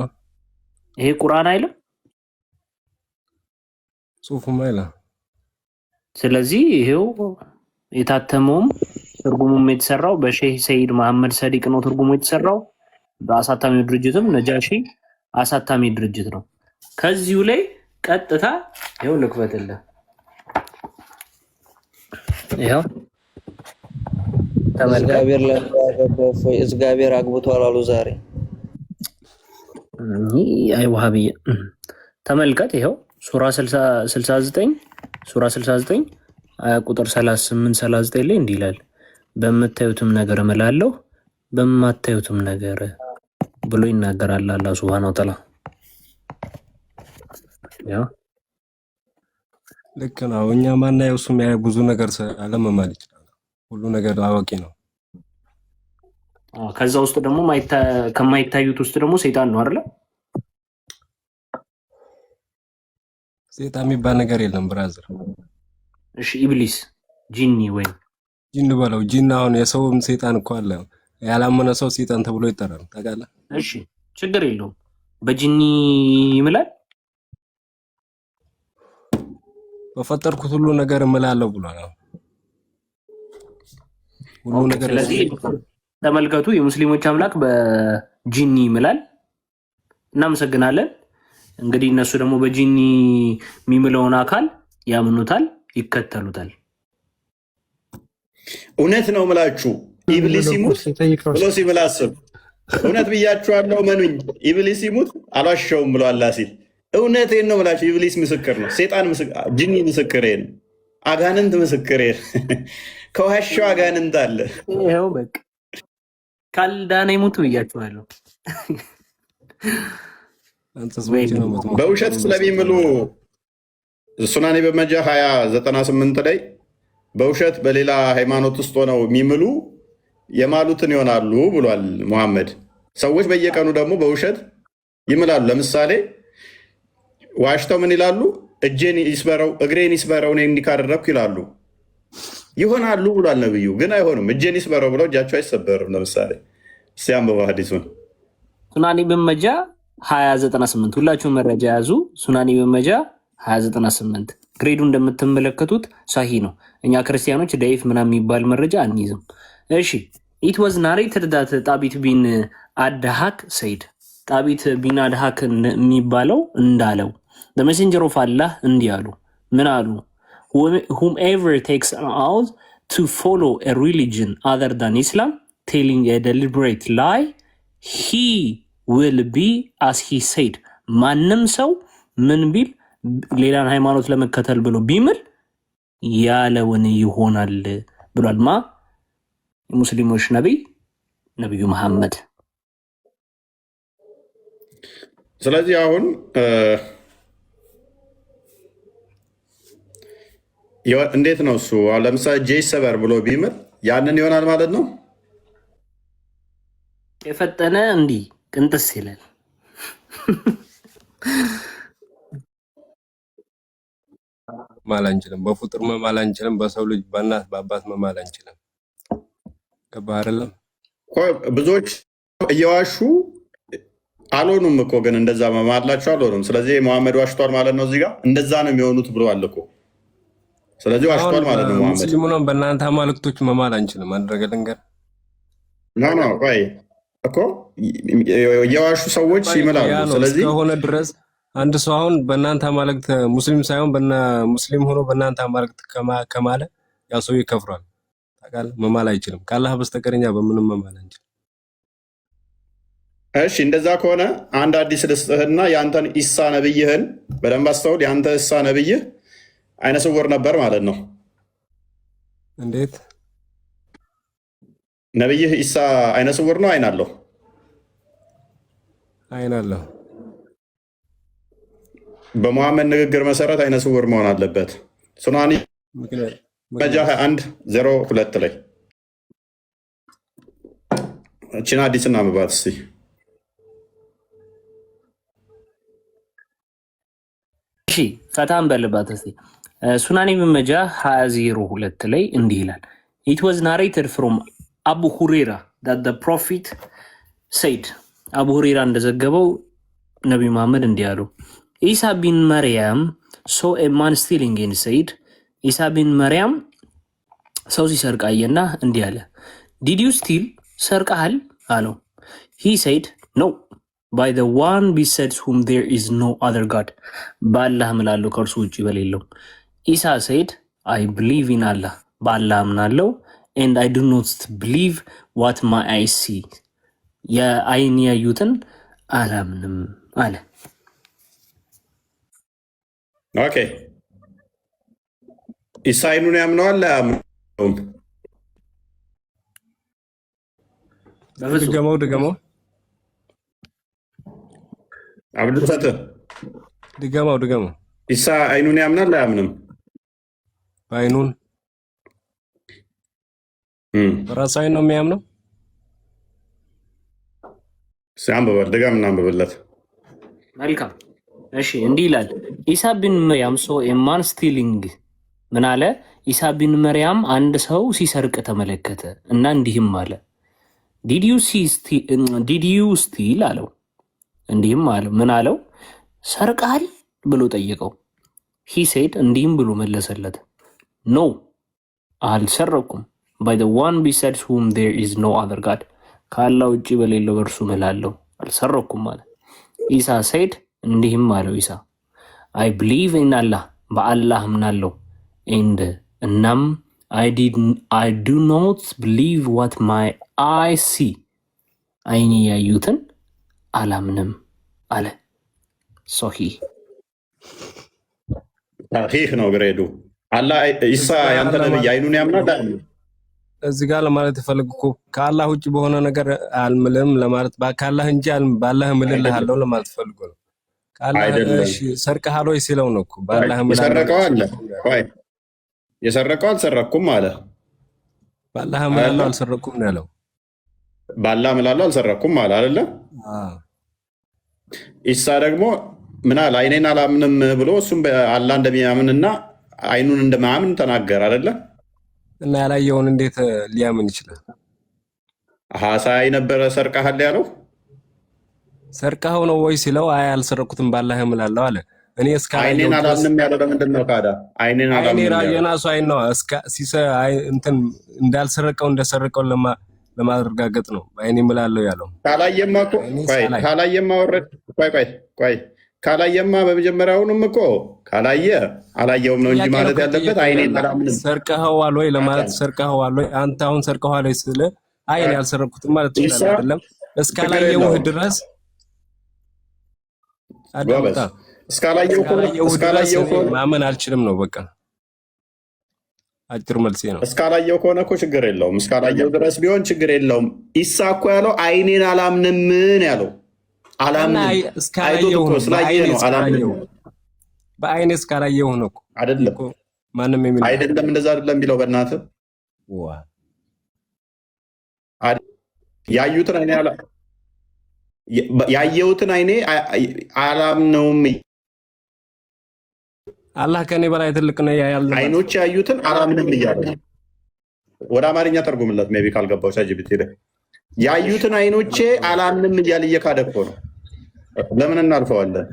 S1: ይሄ ቁርአን አይደለም፣
S4: ጽሁፉም አይደለም። ስለዚህ
S1: ይሄው የታተመውም ትርጉሙም የተሰራው በሼህ ሰይድ መሐመድ ሰዲቅ ነው። ትርጉሙ የተሰራው በአሳታሚው ድርጅትም ነጃሺ አሳታሚ ድርጅት ነው። ከዚሁ ላይ ቀጥታ ይሄው ልክፈትልህ። ይሄው
S9: እግዚአብሔር ለአገባው እግዚአብሔር አግብቷል አሉ ዛሬ።
S1: አይ ወሃቢያ ተመልከት። ይሄው ሱራ 69 ቁጥር 38 39 ላይ እንዲህ ይላል፣ በምታዩትም ነገር እምላለሁ በማታዩትም ነገር ብሎ ይናገራል አላህ ሱብሃነሁ ወተዓላ። ያው
S4: ልክ ነው። እኛ ማናየው እሱ የሚያየው ብዙ ነገር አለመማል ይችላል። ሁሉ ነገር አዋቂ ነው።
S1: ከዛ ውስጥ ደግሞ ከማይታዩት ውስጥ ደግሞ ሰይጣን ነው አይደለ?
S4: ሰይጣን የሚባል ነገር የለም ብራዘር።
S1: እሺ ኢብሊስ፣ ጂኒ ወይም
S4: ጂን በለው። ጂን አሁን የሰውም ሰይጣን እኮ አለ። ያላመነ ሰው ሰይጣን ተብሎ ይጠራል። ታውቃለህ?
S1: እሺ ችግር የለውም። በጂኒ ይምላል።
S4: በፈጠርኩት ሁሉ ነገር እምላለሁ ብሏል። ሁሉ ነገር።
S1: ስለዚህ ተመልከቱ፣ የሙስሊሞች አምላክ በጂኒ ይምላል። እናመሰግናለን። እንግዲህ እነሱ ደግሞ በጂኒ የሚምለውን አካል ያምኑታል፣ ይከተሉታል።
S2: እውነት ነው ምላችሁ ኢብሊስ ይሙት ብሎ ሲምል አስብ። እውነት ብያችኋለሁ መኑኝ። ኢብሊስ ይሙት አልዋሸውም ብሎ አላህ ሲል እውነቴን ነው ምላችሁ። ኢብሊስ ምስክር ነው። ሴጣን ጂኒ ምስክሬ ነው። አጋንንት ምስክሬ ነው። ከዋሻው አጋንንት አለ።
S1: ይኸው በቃ ካልዳነ ይሙት ብያችኋለሁ።
S2: በውሸት ስለሚምሉ ሱናኔ በመጃ 2098 ላይ በውሸት በሌላ ሃይማኖት ውስጥ ሆነው የሚምሉ የማሉትን ይሆናሉ ብሏል ሙሐመድ። ሰዎች በየቀኑ ደግሞ በውሸት ይምላሉ። ለምሳሌ ዋሽተው ምን ይላሉ? እጄን ይስበረው እግሬን ይስበረው እኔ እንዲህ ካደረግኩ ይላሉ። ይሆናሉ ብሏል ነብዩ። ግን አይሆኑም። እጄን ይስበረው ብለው እጃቸው አይሰበርም። ለምሳሌ ሲያንበባ ሐዲሱን
S1: ሱናኒ በመጃ 2098 ሁላችሁም መረጃ ያዙ። ሱናኒ በመጃ 2098 ግሬዱ እንደምትመለከቱት ሳሂ ነው። እኛ ክርስቲያኖች ደይፍ ምናምን የሚባል መረጃ አንይዝም። እሺ ኢት ዋዝ ናሬትድ ዳት ጣቢት ቢን አድሃክ ሰይድ ጣቢት ቢን አድሃክ የሚባለው እንዳለው ለሜሴንጀር ኦፍ አላህ እንዲህ አሉ። ምን አሉ? whomever takes an oath to follow a religion other than Islam telling a deliberate lie he will be as he said ማንም ሰው ምን ቢል ሌላን ሃይማኖት ለመከተል ብሎ ቢምል ያለውን ይሆናል ብሏል። ማ የሙስሊሞች ነብዩ መሐመድ።
S2: ስለዚህ አሁን እንዴት ነው እሱ? ለምሳሌ ጄ ሰበር ብሎ ቢምል ያንን ይሆናል ማለት ነው።
S1: የፈጠነ እንዲህ ቅንጥስ ይላል።
S4: መማል አንችልም፣ በፍጡር መማል አንችልም፣ በሰው ልጅ በእናት በአባት መማል አንችልም። ገባህ አይደለም?
S2: ብዙዎች እየዋሹ አልሆኑም እኮ ግን እንደዛ መማላቸው አልሆኑም። ስለዚህ መሐመድ ዋሽቷል ማለት ነው። እዚህ ጋር እንደዛ ነው የሚሆኑት ብለዋል እኮ። ስለዚህ ዋሽቷል ማለት ነው መሐመድ።
S4: ሙስሊሙ ነው በእናንተ አማልክቶች መማል አንችልም። አደረገ ልንገር
S2: ኖ ቆይ እኮ የዋሹ ሰዎች ይምላሉ። ስለዚህ
S4: ከሆነ ድረስ አንድ ሰው አሁን በእናንተ አማልክት ሙስሊም ሳይሆን ሙስሊም ሆኖ በእናንተ አማልክት ከማለ ያ ሰው ይከፍራል። ታውቃለህ? መማል አይችልም። ካላህ በስተቀር እኛ በምንም መማል አንችልም።
S2: እሺ እንደዛ ከሆነ አንድ አዲስ ልስጥህና የአንተን ኢሳ ነብይህን በደንብ አስተውል። የአንተ ኢሳ ነብይህ አይነ ስውር ነበር ማለት ነው።
S4: እንዴት?
S2: ነብይህ ኢሳ አይነ ስውር ነው? አይን አለው?
S4: አይን አለው።
S2: በሙሐመድ ንግግር መሰረት አይነ ስውር መሆን አለበት። ሱናኒ መጃ 21:02 ላይ እቺን አዲስና መባት እስቲ
S1: ፈታን በልባት እስቲ። ሱናኒ መጃ 20:02 ላይ እንዲህ ይላል it was narrated from አቡ ሁሬራ that the prophet said አቡ ሁሬራ እንደዘገበው ነብዩ መሐመድ እንዲህ አሉ ኢሳ ቢን መርያም saw a man stealing and said ኢሳ ቢን መርያም ሰው ሲሰርቅ አየና እንዲህ አለ did you steal ሰርቀሃል አለው he said no by the one besides whom there is no other god በአላህ እምላለሁ ከእርሱ ውጭ በሌለው ኢሳ said I believe in Allah በአላህ እምናለሁ and I do not believe what my eyes see የአይን ያዩትን አላምንም አለ።
S2: ኦኬ ኢሳ አይኑን ያምነዋል አያምነውም?
S4: ድገመው
S2: አብዱልፈት
S4: ድገመው
S2: ኢሳ አይኑን ያምናል አያምንም?
S4: አይኑን በራሱ አይን ነው የሚያምነው።
S2: ሲያንበበል ድገምና አንብብለት።
S1: መልካም እሺ፣ እንዲህ ይላል ኢሳ ቢን መርያም ሶ ኤማን ስቲሊንግ ምን አለ? ኢሳ ቢን መርያም አንድ ሰው ሲሰርቅ ተመለከተ እና እንዲህም አለ ዲድ ዩ ስቲል አለው። እንዲህም አለው ምን አለው? ሰርቃል ብሎ ጠየቀው። ሂ ሴድ እንዲህም ብሎ መለሰለት ኖ አልሰረኩም by the one besides whom there is no other god ካላ ውጪ በሌለው በእርሱ እምላለሁ አልሰረኩም አለ። ኢሳ ሴድ እንዲህም አለው ኢሳ I believe in Allah በአላህ እምናለሁ and እናም I do not believe what my eyes see አይኔ ያዩትን አላምንም አለ። ሶሂህ
S2: ነው ግሬዱ። አላህ ኢሳ ያንተ ነብይ አይኑን ያምናል።
S4: እዚህ ጋር ለማለት የፈለግኩ ከአላህ ውጭ በሆነ ነገር አልምልም ለማለት ከአላህ እንጂ በአላህ እምልልሃለሁ ለማለት ፈልጎ ነው። እሺ ሰርቀሃል ወይ ሲለው ነው እኮ በአላህ
S2: የሰረቀው አልሰረኩም አለ።
S4: በአላህ እምላለሁ አልሰረኩም ነው ያለው።
S2: በአላህ እምላለሁ አልሰረኩም አለ አይደለ? ኢሳ ደግሞ ምን አለ? አይኔን አላምንም ብሎ እሱም አላህ እንደሚያምንና አይኑን እንደማያምን ተናገር አይደለ?
S4: እና ያላየውን እንዴት ሊያምን ይችላል?
S2: ሳይ ነበረ ሰርቀሃል ያለው።
S4: ሰርቀኸው ነው ወይ ሲለው አይ አልሰረኩትም በአላህ እምላለሁ አለ። እኔ
S2: አይኔን አላምንም ያለው ለምንድን ነው ታዲያ? አይኔን አላምንም ያለው የራሱ
S4: አይን ነው እንትን እንዳልሰረቀው እንደሰረቀው ለማረጋገጥ ነው አይኔ እምላለሁ ያለው።
S2: ካላየማ በመጀመሪያውንም እኮ ካላየ አላየውም ነው እንጂ ማለት ያለበት አይኔን አላምንም።
S4: ሰርቀኸዋል ወይ ለማለት ሰርቀኸዋል ወይ አንተ አሁን ሰርቀኸዋል ወይ ስለ አይኔ ያልሰረኩትም ማለት ይችላል አይደለም? እስካላየው ድረስ አዳምጣ እስካላየው ማመን አልችልም ነው በቃ አጭር መልሴ ነው።
S2: እስካላየው ከሆነ እኮ ችግር የለውም። እስካላየው ድረስ ቢሆን ችግር የለውም። ኢሳ እኮ ያለው አይኔን አላምንም ያለው
S4: በአይኔ እስካላየው ነው እኮ
S2: አይደለም።
S4: ማንም
S2: አይደለም እንደዛ አይደለም የሚለው በእናትህ ያዩትን ያየሁትን አይኔ አላምነውም።
S4: አላህ ከኔ በላይ ትልቅ ነው ያያል።
S2: አይኖች ያዩትን አላምንም እያለ ወደ አማርኛ ተርጉምለት። ሜይ ቢ ካልገባው ቻትጂፒቲ ያዩትን አይኖቼ አላምንም እያለ እየካደ እኮ ነው። ለምን እናልፈዋለን?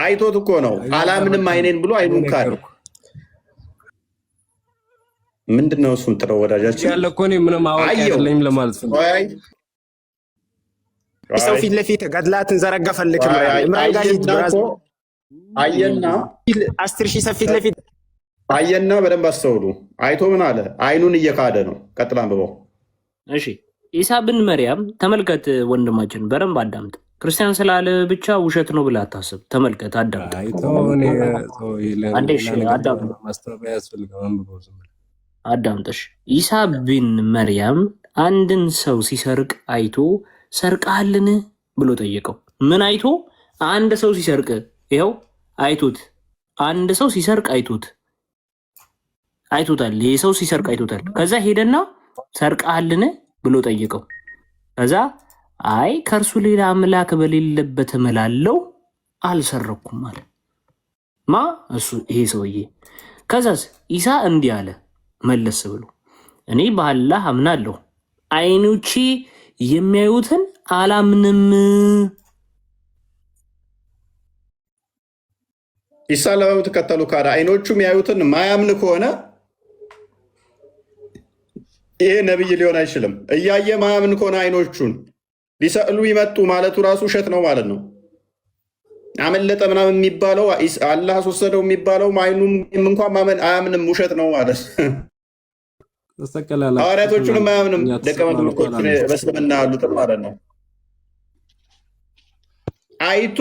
S2: አይቶት እኮ ነው አላምንም አይኔን ብሎ አይኑን ካደ። ምንድነው እሱን ጥረው ወዳጃችን
S4: ያለ እኮ እኔ ምንም አዋቂ አይደለኝም ለማለት ነው።
S10: ሰው ፊት ለፊት ገድላትን ዘረገፈልክ
S2: አየና
S10: 10,000 ሰው ፊት ለፊት
S2: አየና፣ በደንብ አስተውሉ። አይቶ ምን አለ? አይኑን እየካደ ነው። ቀጥላ አንብበው።
S1: እሺ ኢሳ ብን መርያም ተመልከት፣ ወንድማችን በደንብ አዳምጥ። ክርስቲያን ስላለ ብቻ ውሸት ነው ብለህ አታስብ። ተመልከት፣ አዳምጥ። አዳምጥሽ። ኢሳ ብን መርያም አንድን ሰው ሲሰርቅ አይቶ ሰርቃልን ብሎ ጠየቀው። ምን አይቶ? አንድ ሰው ሲሰርቅ ይኸው አይቶት፣ አንድ ሰው ሲሰርቅ አይቶታል። ይህ ሰው ሲሰርቅ አይቶታል። ከዛ ሄደና ሰርቃልን ብሎ ጠየቀው። ከዛ አይ ከእርሱ ሌላ አምላክ በሌለበት እምላለሁ አልሰረኩም አለ። ማ? እሱ ይሄ ሰውዬ። ከዛስ ኢሳ እንዲህ አለ መለስ ብሎ፣ እኔ በአላህ አምናለሁ፣ አይኖቼ የሚያዩትን አላምንም።
S2: ኢሳ ለምትከተሉ ካዳ አይኖቹ የሚያዩትን ማያምን ከሆነ ይሄ ነብይ ሊሆን አይችልም። እያየ ማያምን ከሆነ አይኖቹን ሊሰቅሉ ይመጡ ማለቱ ራሱ ውሸት ነው ማለት ነው። አመለጠ ምናምን የሚባለው አላህ አስወሰደው የሚባለው አይኑም እንኳን ማመን አያምንም፣ ውሸት ነው ማለት ሐዋርያቶቹንም አያምንም፣ ደቀ መዛሙርቶቹ በእስልምና ያሉትን ማለት ነው። አይቶ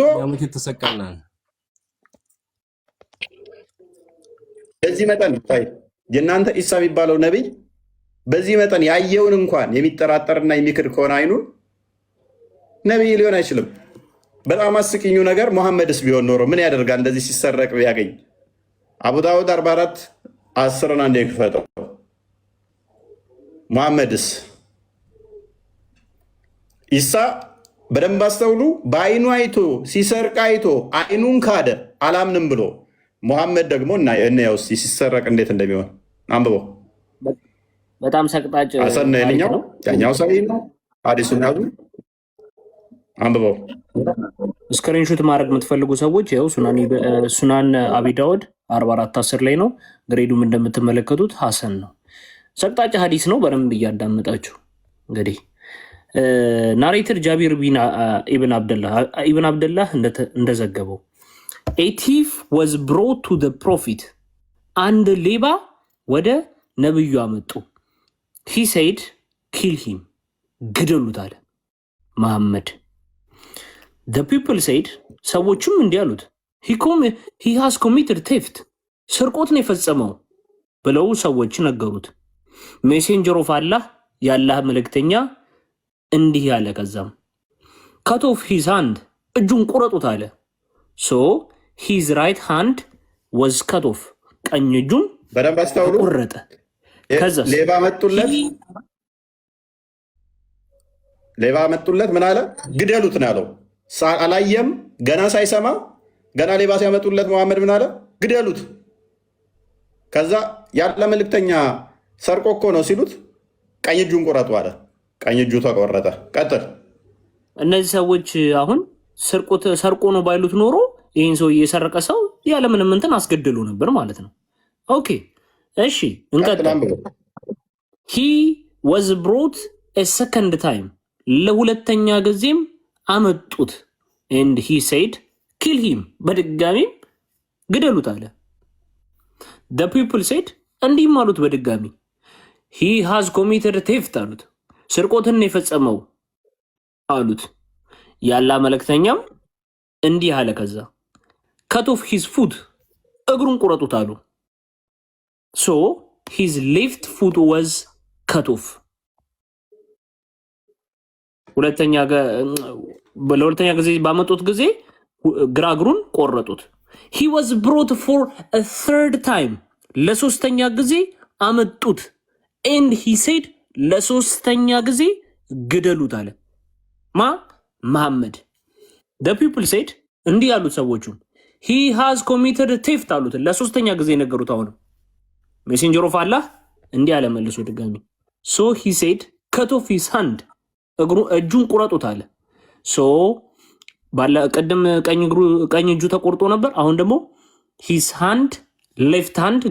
S2: በዚህ መጠን የእናንተ ኢሳ የሚባለው ነቢይ በዚህ መጠን ያየውን እንኳን የሚጠራጠርና የሚክድ ከሆነ አይኑን ነቢይ ሊሆን አይችልም። በጣም አስቂኙ ነገር ሙሐመድስ ቢሆን ኖሮ ምን ያደርጋል? እንደዚህ ሲሰረቅ ቢያገኝ። አቡ ዳውድ 44 10 አንዴ ክፈተው። ሙሐመድስ ኢሳ በደንብ አስተውሉ። በአይኑ አይቶ ሲሰርቅ አይቶ አይኑን ካደ አላምንም ብሎ። ሙሐመድ ደግሞ እናየው ሲሰረቅ እንዴት እንደሚሆን አንብበው።
S1: በጣም ሰቅጣጭ
S2: አሰነ የኛው ያኛው ሰው ነው። አዲሱን ያዙ አንብበው።
S1: ስክሪንሾት ማድረግ የምትፈልጉ ሰዎች ያው ሱናን አቢ ዳውድ 44 10 ላይ ነው። ግሬዱም እንደምትመለከቱት ሐሰን ነው። ሰቅጣጭ ሀዲስ ነው። በደንብ እያዳመጣችሁ እንግዲህ ናሬተር ጃቢር ኢብን አብደላህ እንደዘገበው a thief was brought to the prophet አንድ ሌባ ወደ ነብዩ አመጡ። he said kill him ግደሉት አለ መሐመድ። the people said ሰዎችም እንዲህ አሉት he has committed theft ስርቆት ነው የፈጸመው ብለው ሰዎች ነገሩት። ሜሴንጀር ኦፍ አላህ የአላህ መልእክተኛ እንዲህ ያለ ከዛም cut off his hand እጁን ቁረጡት አለ። so his right hand was cut off ቀኝ እጁን
S2: በደንብ አስተውሉ
S1: ቆረጠ። ከዛስ
S2: ሌባ መጡለት ምን አለ? ግደሉት ነው ያለው። አላየም ገና ሳይሰማ ገና ሌባ ሲያመጡለት መሐመድ ምን አለ? ግደሉት። ከዛ ያለ መልእክተኛ ሰርቆ እኮ ነው ሲሉት ቀኝ እጁን ቁረጡ አለ። ቀኝ እጁ ተቆረጠ። ቀጥል።
S1: እነዚህ ሰዎች አሁን ሰርቆ ነው ባይሉት ኖሮ ይህን ሰው የሰረቀ ሰው ያለምንም እንትን አስገድሉ ነበር ማለት ነው። ኦኬ እሺ እንቀጥል። he was brought a second time ለሁለተኛ ጊዜም አመጡት and he said kill him በድጋሚም ግደሉት አለ። the people said እንዲህም አሉት በድጋሚ he has committed theft አሉት። ስርቆትን የፈጸመው አሉት። ያላ መልእክተኛም እንዲህ አለ ከዛ cut off his foot እግሩን ቁረጡት አሉ። so his left foot was cut off ለሁለተኛ ጊዜ ባመጡት ጊዜ ግራ እግሩን ቆረጡት። he was brought for a third time ለሶስተኛ ጊዜ አመጡት and he said ለሶስተኛ ጊዜ ግደሉት አለ። ማ መሐመድ ፒፕል ሴድ እንዲህ ያሉት ሰዎቹ ሂ ሃዝ ኮሚትድ ቴፍት አሉት። ለሶስተኛ ጊዜ ነገሩት። አሁንም ሜሴንጀር ኦፍ አላህ እንዲህ አለ መልሶ ድጋሚ ሶ ሂ ሴድ ከት ኦፍ ሂዝ ሃንድ እጁን ቁረጡት አለ። ሶ ቅድም ቀኝ እጁ ተቆርጦ ነበር። አሁን ደግሞ ሂዝ ሃንድ ሌፍት ሃንድ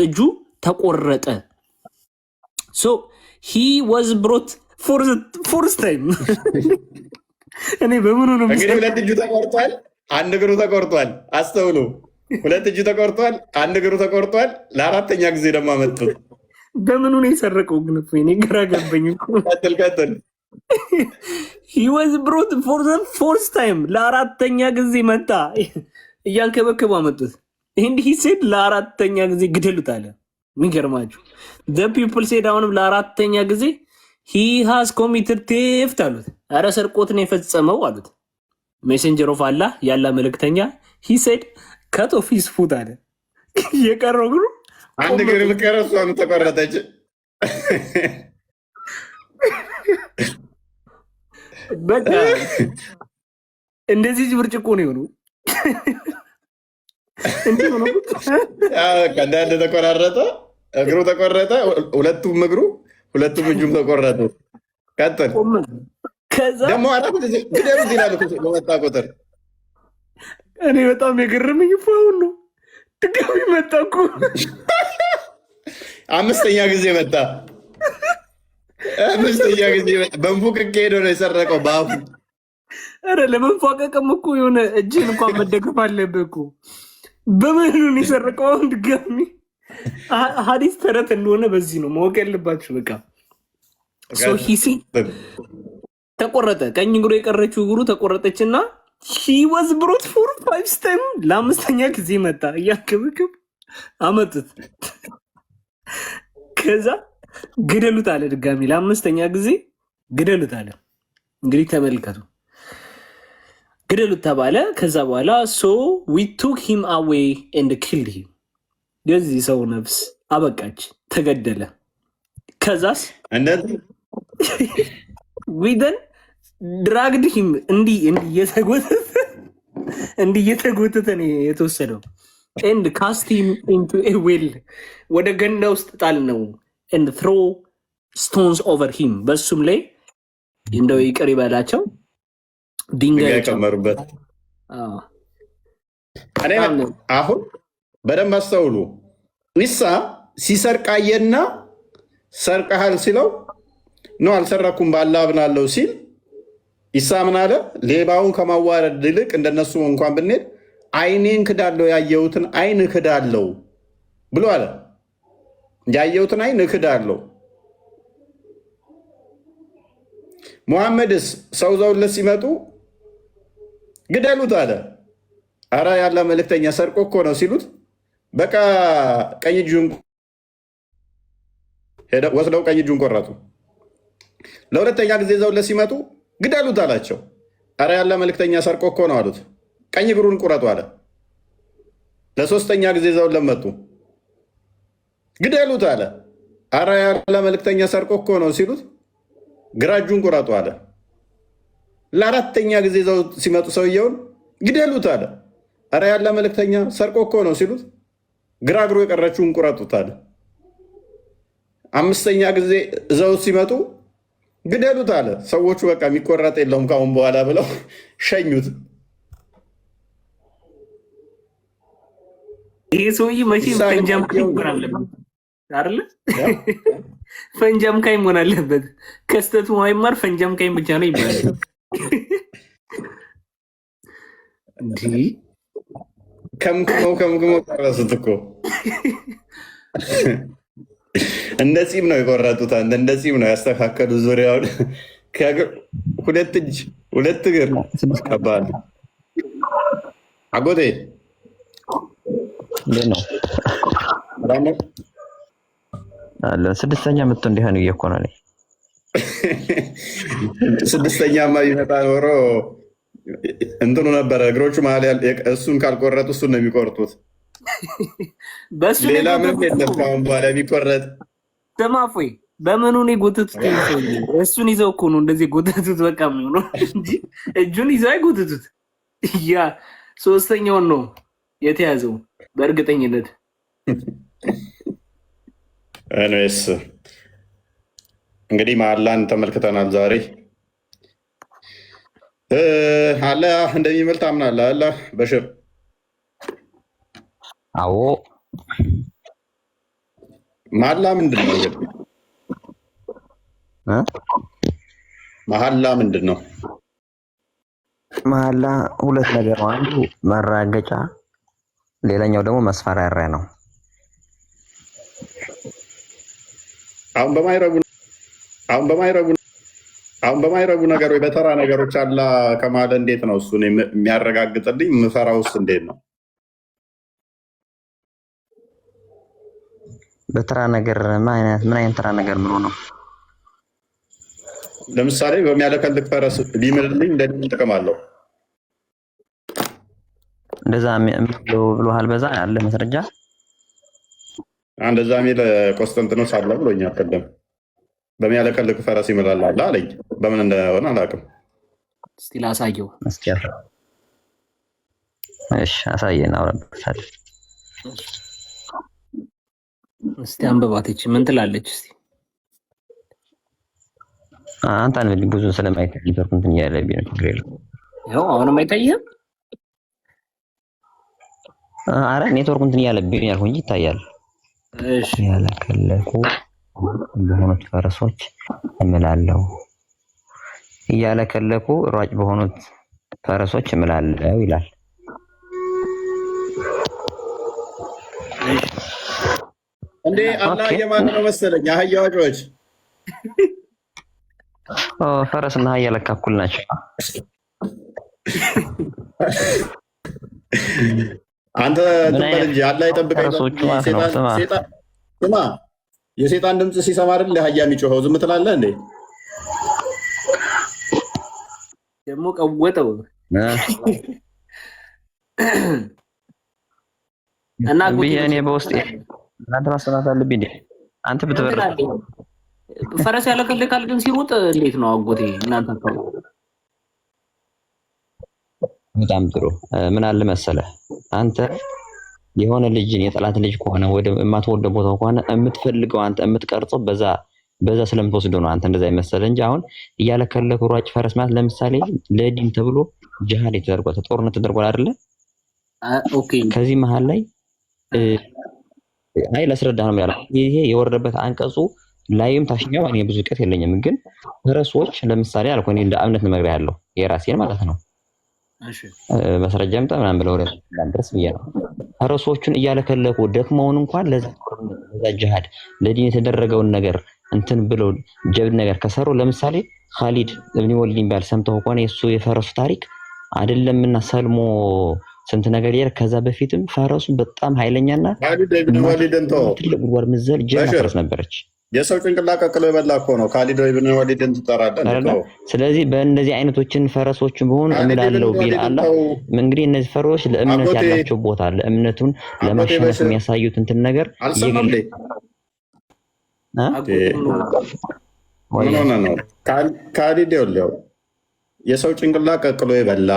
S1: እጁ ተቆረጠ። ሶ ሂ ዋዝ ብሮት ፎርስት ታይም እኔ በምኑ ነው
S2: እንግዲህ ሁለት እጁ ተቆርጧል፣ አንድ እግሩ ተቆርጧል። አስተውሉ፣ ሁለት እጁ ተቆርጧል፣ አንድ እግሩ ተቆርጧል። ለአራተኛ ጊዜ ደግሞ አመጡት።
S1: በምኑ ነው የሰረቀው? ግን እኔ ግራ ገባኝ።
S2: ቀጥል።
S1: ሂ ዋዝ ብሮት ፎር ዘ ፎርስት ታይም ለአራተኛ ጊዜ መጣ። እያንከበከቡ አመጡት። እንዲህ ሴድ ለአራተኛ ጊዜ ግደሉት አለ። የሚገርማችሁ ፒፕል ሴድ አሁንም ለአራተኛ ጊዜ ሂ ሃዝ ኮሚትድ ቴፍት አሉት። ኧረ ሰርቆትን የፈጸመው አሉት። ሜሴንጀር ኦፍ አላህ ያላ መልእክተኛ ሂ ሴድ ከት ኦፍ ሂዝ ፉት አለ። የቀረው እግሩ
S2: አንድ እግር ልቀረው፣ እሷም ተቆረጠች።
S1: በቃ እንደዚህ ብርጭቆ ነው የሆኑ እንዲህ ሆኖ
S2: እንዳንድ ተቆራረጠ፣ እግሩ ተቆረጠ፣ ሁለቱም እግሩ ሁለቱም እጁም ተቆረጡ። ቀጥል። ደግሞ አራት ጊዜ ግደሉት ይላል በመጣ ቁጥር።
S1: እኔ በጣም የገረመኝ አሁን ነው ድጋሚ መጣ እኮ።
S2: አምስተኛ ጊዜ መጣ። አምስተኛ ጊዜ በንፉቅቄ ሄዶ ነው የሰረቀው በአፉ።
S1: ኧረ ለመንፏቀቅም እኮ የሆነ እጅን እንኳን መደገፍ አለብህ እኮ። በምኑን የሰረቀው አሁን ድጋሚ? ሀዲስ ተረት እንደሆነ በዚህ ነው ማወቅ ያለባችሁ። በቃ ሂሲ ተቆረጠ፣ ቀኝ እግሩ የቀረችው እግሩ ተቆረጠችና ሂ ዋዝ ብሮት ፎር 5 ታይም ለአምስተኛ ጊዜ መጣ። እያከበከብ አመጡት። ከዛ ግደሉት አለ ድጋሚ ለአምስተኛ ጊዜ ግደሉት አለ። እንግዲህ ተመልከቱ፣ ግደሉት ተባለ። ከዛ በኋላ ሶ ዊ ቱክ ሂም አዌይ ኤንድ ኪልድ ሂም፣ የዚህ ሰው ነፍስ አበቃች፣ ተገደለ። ከዛስ ዊደን ድራግድ ሂም እንዲህ እየተጎተተ ነው የተወሰደው። ኤንድ ካስት ሂም ኢንቱ ኤ ዌል፣ ወደ ገንዳ ውስጥ ጣል ነው። ኤንድ ትሮ ስቶንስ ኦቨር ሂም፣ በሱም ላይ እንደው ይቅር ይበላቸው ድንጋይ
S2: ጨመሩበት። አሁን በደንብ አስተውሉ። ኢሳ ሲሰርቃየና ሰርቀሃል ሲለው ነው አልሰረኩም በአላህ አምናለሁ ሲል ኢሳ ምን አለ? ሌባውን ከማዋረድ ይልቅ እንደነሱ እንኳን ብንሄድ አይኔን ክዳለው፣ ያየሁትን አይን ክዳለው ብሎ አለ። ያየሁትን አይን ክዳለው። ሙሐመድስ ሰው ዘውለት ሲመጡ ግደሉት አለ። አረ ያለ መልእክተኛ ሰርቆ እኮ ነው ሲሉት በቃ ቀኝ እጁን ወስደው ቀኝ እጁን ቆረጡ። ለሁለተኛ ጊዜ ዘውለት ሲመጡ ግደሉት አላቸው። አረ ያለ መልእክተኛ ሰርቆ እኮ ነው አሉት። ቀኝ እግሩን ቁረጡ አለ። ለሶስተኛ ጊዜ ዘውለት መጡ። ግደሉት አለ። አረ ያለ መልእክተኛ ሰርቆ እኮ ነው ሲሉት ግራ እጁን ቁረጡ አለ። ለአራተኛ ጊዜ ሲመጡ ሰውየውን ግደሉት አለ። አረ ያለ መልእክተኛ ሰርቆ እኮ ነው ሲሉት ግራ እግሩ የቀረችውን ቁረጡት አለ። አምስተኛ ጊዜ ዘውት ሲመጡ ግደሉት አለ። ሰዎቹ በቃ የሚቆረጥ የለውም ካሁን በኋላ ብለው ሸኙት።
S1: ይሄ ሰውዬ መቼም ፈንጃም መሆን አለበት አይደለ? ፈንጃም ካይ መሆን አለበት። ከስተቱ ማይማር ፈንጃም ካይ ብቻ ነው ይባላል።
S2: ከምክሞ ቀረሱት እኮ እንደ ፂም ነው የቆረጡት። እንደ ፂም ነው ያስተካከሉ ዙሪያውን። ሁለት እጅ ሁለት እግር ከባድ አጎቴ
S11: እንዴት ነው አለ። ስድስተኛ ምት እንዲሆን እየኮ ነው።
S2: ስድስተኛማ ቢመጣ ኖሮ እንትኑ ነበረ እግሮቹ መሀል እሱን ካልቆረጡ እሱን ነው የሚቆርጡት። ሌላ ምንም የለም ካሁን በኋላ የሚቆረጥ
S1: ተማፎይ በምኑ ነው የጎተቱት? እሱን ይዘው እኮ ነው እንደዚህ ጎተቱት። በቃ ምን ነው እንጂ እጁን ይዘው አይጎተቱት። ያ ሶስተኛውን ነው የተያዘው በእርግጠኝነት።
S2: እኔስ እንግዲህ መሐላን ተመልክተናል ዛሬ። አላህ እንደሚምል ታምናለህ? አላህ በሽር
S11: አዎ።
S2: መሐላ ምንድን ነው? እንግዲህ መሐላ ምንድን ነው?
S11: መሐላ ሁለት ነገር ነው። አንዱ መራገጫ፣ ሌላኛው ደግሞ መስፈራሪያ ነው።
S2: አሁን በማይረቡ ነገሮች በተራ ነገሮች አላህ ከማለ እንዴት ነው እሱን የሚያረጋግጥልኝ? ምፈራውስ እንዴት ነው?
S11: በተራ ነገር ምን አይነት ተራ ነገር ምን ነው?
S2: ለምሳሌ በሚያለከልክ ፈረስ ሊምልልኝ እንደምን ጥቅም አለው?
S11: እንደዛ ብሎሃል። በዛ ያለ መስረጃ
S2: እንደዛ ሚል ቆስጠንጥኖስ አለ ብሎኛል ቀደም። በሚያለከልክ ፈረስ ይምላል አለ አለኝ። በምን እንደሆነ አላውቅም።
S1: እስቲ ላሳየው።
S11: እሺ አሳየን፣ አውራበታል።
S1: እስቲ አንብባትች ምን ትላለች? እስቲ
S11: አንተ አንብልኝ። ብዙ ስለማይታይ ኔትወርክ እንትን እያለብኝ ነው። ችግር የለም።
S1: ያው አሁንም አይታይም።
S11: አረ ኔትወርክ እንትን እያለብኝ ያልኩ እንጂ ይታያል።
S1: እሺ
S11: ያለከለኩ በሆኑት ፈረሶች እምላለሁ። እያለከለኩ ሯጭ በሆኑት ፈረሶች እምላለሁ ይላል።
S2: እንዴ አላህ የማን ነው መሰለኝ? አህያ ዋጮች
S11: ፈረስና አህያ ለካ እኩል ናቸው።
S2: አንተ ትበል እንጂ አላህ ይጠብቀኝ። ስማ የሴጣን ድምፅ ሲሰማ አይደል አህያ የሚጮኸው? ዝም ትላለህ እንዴ?
S1: ደግሞ ቀወጠው እና
S11: እኔ በውስጤ እናንተ ማስተማር አለብኝ እንዴ? አንተ ብትበር
S1: ፈረስ ያለከልካል ግን ሲሮጥ እንዴት ነው አጎቴ? እናንተ አካባቢ
S11: በጣም ጥሩ። ምን አለ መሰለህ፣ አንተ የሆነ ልጅን የጠላት ልጅ ከሆነ ወደ የማትወደው ቦታ ከሆነ የምትፈልገው አንተ የምትቀርጸው በዛ ስለምትወስደው ነው። አንተ እንደዛ ይመስል እንጂ አሁን እያለከለኩ ሯጭ ፈረስ ማለት ለምሳሌ ለዲን ተብሎ ጂሃድ ተደርጓል፣ ጦርነት ተደርጓል አይደለ?
S1: ኦኬ።
S11: ከዚህ መሃል ላይ አይ ላስረዳህ ነው ያለው። ይሄ የወረደበት አንቀጹ ላይም ታሽኛው እኔ ብዙ እውቀት የለኝም፣ ግን ፈረሶች ለምሳሌ አልኩ እኔ እንደ እምነት ነግሬህ ያለው የራሴን ማለት ነው።
S1: እሺ
S11: መስረጃም ጠምናም ብለው ድረስ ብዬ ነው። ፈረሶቹን እያለከለኩ ደክመውን እንኳን ለዛ ጂሃድ ለዲን የተደረገውን ነገር እንትን ብለው ጀብድ ነገር ከሰሩ ለምሳሌ ኻሊድ ኢብኑ ወሊድ ባል ሰምተው ከሆነ የሱ የፈረሱ ታሪክ አይደለምና ሰልሞ ስንት ነገር ይር ከዛ በፊትም ፈረሱ በጣም ኃይለኛና
S2: ኻሊድ ኢብኑ ወሊድ እንተው
S11: ትልቅ ጉድጓድ ምዘል ጀግና ፈረስ ነበረች።
S2: የሰው ጭንቅላት ቀቅሎ የበላ እኮ ነው። ኻሊድ ኢብኑ ወሊድን ትጠራለህ።
S11: ስለዚህ በእንደዚህ አይነቶችን ፈረሶችን ቢሆን እምላለው ቢል አላህ እንግዲህ እነዚህ ፈረሶች ለእምነት ያላቸው ቦታ ለእምነቱን ለማሸነፍ የሚያሳዩት እንትን ነገር
S2: ነው። ኻሊድ ይኸውልህ የሰው ጭንቅላት ቀቅሎ የበላ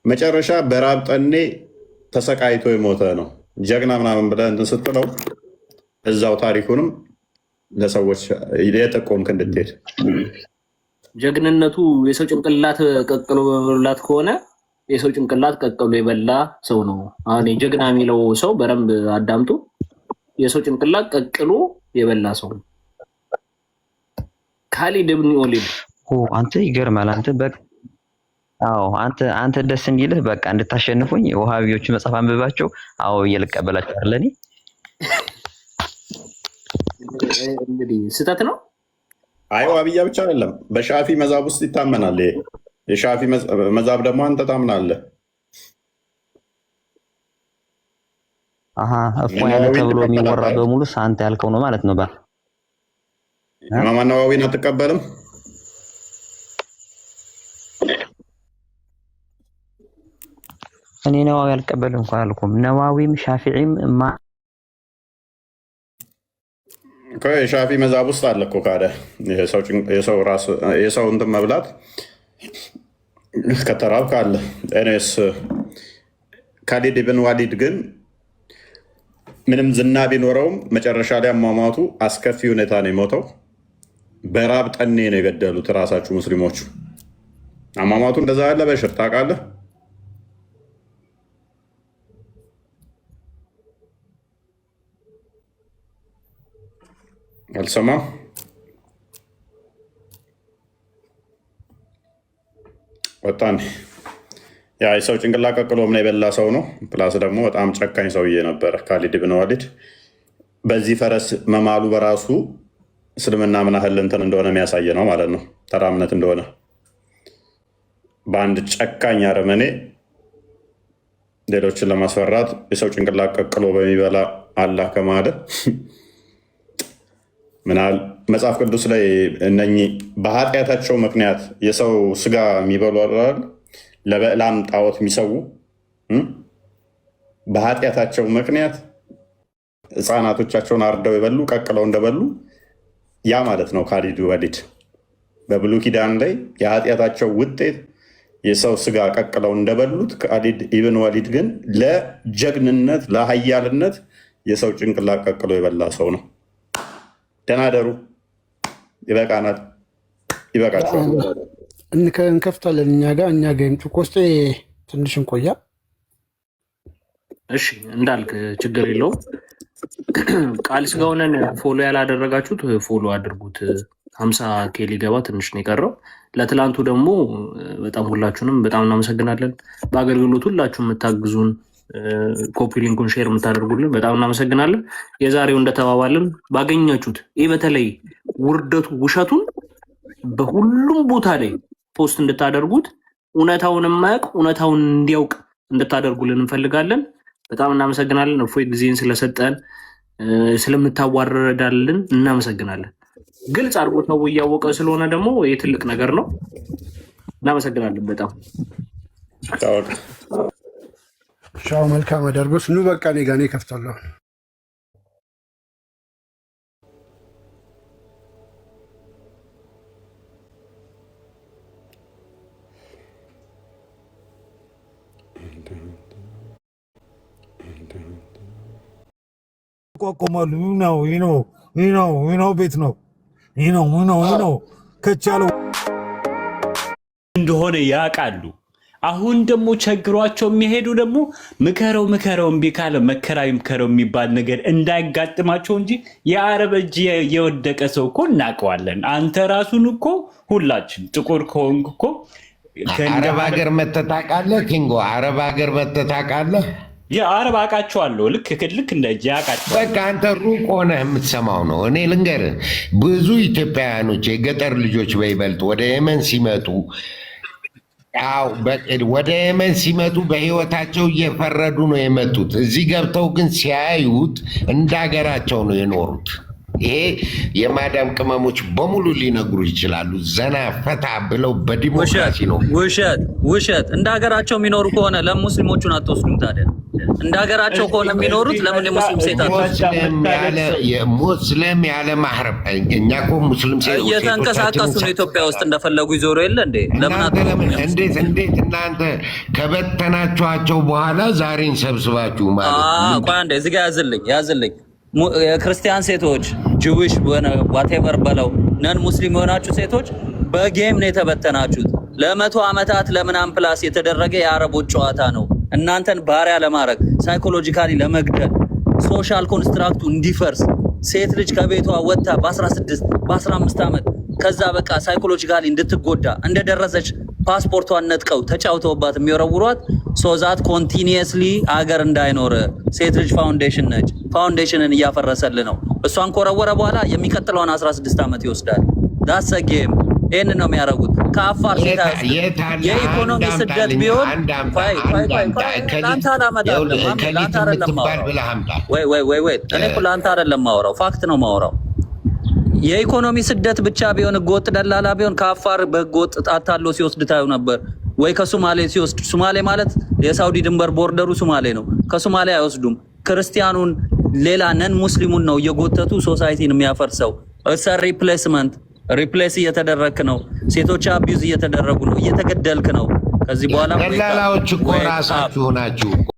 S2: መጨረሻ በራብ ጠኔ ተሰቃይቶ የሞተ ነው። ጀግና ምናምን ብለህ እንትን ስትለው እዛው ታሪኩንም ለሰዎች የጠቆምክ እንድትሄድ
S1: ጀግንነቱ የሰው ጭንቅላት ቀቅሎ በመብላት ከሆነ የሰው ጭንቅላት ቀቅሎ የበላ ሰው ነው። አሁን ጀግና የሚለው ሰው በደንብ አዳምጡ። የሰው ጭንቅላት ቀቅሎ የበላ ሰው ነው ኻሊድ ኢብኑ ወሊድ።
S11: አንተ ይገርማል። አንተ በቃ አዎ አንተ ደስ እንዲልህ በቃ እንድታሸንፉኝ ወሃቢዮቹ መጽሐፍ አንብባቸው። አዎ እየልቀበላቸው አይደል?
S1: እንግዲህ ስህተት ነው።
S2: አይ ዋሃቢያ ብቻ አይደለም በሻፊ መዛብ ውስጥ ይታመናል። የሻፊ መዛብ ደግሞ አንተ ታምናለህ።
S11: እኮ ያለ ተብሎ የሚወራ በሙሉ አንተ ያልከው ነው ማለት ነው።
S2: ኢማም ነዋዊን አትቀበልም?
S11: እኔ ነዋዊ አልቀበልም እንኳን አልኩም። ነዋዊም ሻፊዒም
S2: የሻፊ መዛብ ውስጥ አለ እኮ ካደ የሰው እንትን መብላት ከተራብ ካለ እኔስ ካሊድ ብን ዋሊድ ግን ምንም ዝና ቢኖረውም መጨረሻ ላይ አሟሟቱ አስከፊ ሁኔታ ነው የሞተው። በራብ ጠኔ ነው የገደሉት ራሳችሁ ሙስሊሞቹ። አሟሟቱ እንደዛ ያለ በሽር ታውቃለህ? አልሰማም። ወጣን። ያ የሰው ጭንቅላት ቀቅሎ ምን የበላ ሰው ነው። ፕላስ ደግሞ በጣም ጨካኝ ሰውዬ ነበረ ካሊድ ብን ዋሊድ። በዚህ ፈረስ መማሉ በራሱ እስልምና ምን ያህል እንትን እንደሆነ የሚያሳየ ነው ማለት ነው። ተራ እምነት እንደሆነ በአንድ ጨካኝ አረመኔ ሌሎችን ለማስፈራት የሰው ጭንቅላት ቀቅሎ በሚበላ አላህ ከማለ ምናል መጽሐፍ ቅዱስ ላይ እነኚህ በኃጢአታቸው ምክንያት የሰው ስጋ የሚበሉ ለበዕላም ጣዖት የሚሰዉ በኃጢአታቸው ምክንያት ህፃናቶቻቸውን አርደው የበሉ ቀቅለው እንደበሉ ያ ማለት ነው ካሊድ ወሊድ። በብሉይ ኪዳን ላይ የኃጢአታቸው ውጤት የሰው ስጋ ቀቅለው እንደበሉት ካሊድ ኢብን ወሊድ ግን ለጀግንነት ለሀያልነት የሰው ጭንቅላት ቀቅሎ የበላ ሰው ነው። ደናደሩ ይበቃናል፣ ይበቃቸዋል።
S5: እንከፍታለን እኛ ጋር ይምጡ። ኮስቴ ትንሽ እንቆያ።
S1: እሺ እንዳልክ ችግር የለውም። ቃል ስጋውንን ፎሎ ያላደረጋችሁት ፎሎ አድርጉት። 50 ኬ ሊገባ ትንሽ ነው የቀረው። ለትላንቱ ደግሞ በጣም ሁላችሁንም በጣም እናመሰግናለን። በአገልግሎት ሁላችሁ የምታግዙን ኮፒ ሊንኩን ሼር የምታደርጉልን በጣም እናመሰግናለን። የዛሬው እንደተባባልን ባገኛችሁት ይህ በተለይ ውርደቱ ውሸቱን በሁሉም ቦታ ላይ ፖስት እንድታደርጉት እውነታውን የማያውቅ እውነታውን እንዲያውቅ እንድታደርጉልን እንፈልጋለን። በጣም እናመሰግናለን። እፎይ ጊዜን ስለሰጠን ስለምታዋረዳልን እናመሰግናለን። ግልጽ አድርጎ ሰው እያወቀ ስለሆነ ደግሞ የትልቅ ነገር ነው። እናመሰግናለን በጣም
S5: ሻው መልካም አደርጎስ ኑ በቃ እኔ ጋር ከፍታለሁ።
S12: ቆቆማሉ ነው ቤት ነው ከቻለው
S13: እንደሆነ ያውቃሉ። አሁን ደግሞ ቸግሯቸው የሚሄዱ ደግሞ ምከረው እምቢ ካለ መከራ ይምከረው የሚባል ነገር እንዳይጋጥማቸው እንጂ የአረብ እጅ የወደቀ ሰው እኮ እናውቀዋለን። አንተ ራሱን እኮ ሁላችን ጥቁር ከሆንክ እኮ
S14: አረብ ሀገር መተህ ታውቃለህ? ኪንጎ አረብ ሀገር መተህ ታውቃለህ?
S13: የአረብ አውቃቸዋለሁ። ልክ እንደ እጅ አውቃቸዋለሁ።
S14: በቃ አንተ ሩቅ ሆነህ የምትሰማው ነው። እኔ ልንገርህ፣ ብዙ ኢትዮጵያውያኖች የገጠር ልጆች በይበልጥ ወደ የመን ሲመጡ ወደ የመን ሲመጡ በህይወታቸው እየፈረዱ ነው የመጡት። እዚህ ገብተው ግን ሲያዩት እንደ ሀገራቸው ነው የኖሩት። ይሄ የማዳም ቅመሞች በሙሉ ሊነግሩ ይችላሉ። ዘና ፈታ ብለው በዲሞክራሲ ነው።
S15: ውሸት። እንደ ሀገራቸው የሚኖሩ ከሆነ ለምን ሙስሊሞቹን አትወስዱም ታዲያ? እንደ ሀገራቸው ከሆነ የሚኖሩት ለምን የሙስሊም ሴት
S14: ሙስሊም ያለ ማህረም? እኛ እኮ ሙስሊም ሴት
S15: እየተንቀሳቀሱ ነው ኢትዮጵያ ውስጥ እንደፈለጉ ይዞሩ የለ እንዴ?
S14: እንዴት እናንተ ከበተናችኋቸው በኋላ ዛሬን ሰብስባችሁ ማለት
S15: ቆይ አንዴ እዚህ ጋር ያዝልኝ። የክርስቲያን ሴቶች ጅዊሽ ዋቴቨር በለው ነን ሙስሊም የሆናችሁ ሴቶች በጌም ነው የተበተናችሁት። ለ100 ዓመታት ለምናም ፕላስ የተደረገ የአረቦች ጨዋታ ነው። እናንተን ባሪያ ለማድረግ ሳይኮሎጂካሊ ለመግደል ሶሻል ኮንስትራክቱ እንዲፈርስ ሴት ልጅ ከቤቷ ወጥታ በ16 በ15 ዓመት ከዛ በቃ ሳይኮሎጂካሊ እንድትጎዳ እንደደረሰች ፓስፖርቷን ነጥቀው ተጫውተውባት የሚወረውሯት ሶዛት ኮንቲኒየስሊ አገር እንዳይኖር ሴት ልጅ ፋውንዴሽን ነች። ፋውንዴሽንን እያፈረሰል ነው። እሷን ከወረወረ በኋላ የሚቀጥለውን 16 ዓመት ይወስዳል። ዳሰ ጌም ይህን ነው የሚያደርጉት። ከአፋር የኢኮኖሚ ስደት ቢሆን ለአንተ አይደለም ማውራው፣ ፋክት ነው ማውራው። የኢኮኖሚ ስደት ብቻ ቢሆን ህገወጥ ደላላ ቢሆን ከአፋር በህገወጥ አታሎ ሲወስድ ታዩ ነበር ወይ? ከሶማሌ ሲወስድ፣ ሶማሌ ማለት የሳውዲ ድንበር ቦርደሩ ሶማሌ ነው። ከሶማሌ አይወስዱም። ክርስቲያኑን ሌላ ነን ሙስሊሙን ነው እየጎተቱ ሶሳይቲን የሚያፈርሰው። እሰ ሪፕሌስ እየተደረክ ነው። ሴቶች አቢዩዝ እየተደረጉ ነው። እየተገደልክ ነው። ከዚህ በኋላ
S14: ደላላዎች እኮ ራሳችሁ ናችሁ እኮ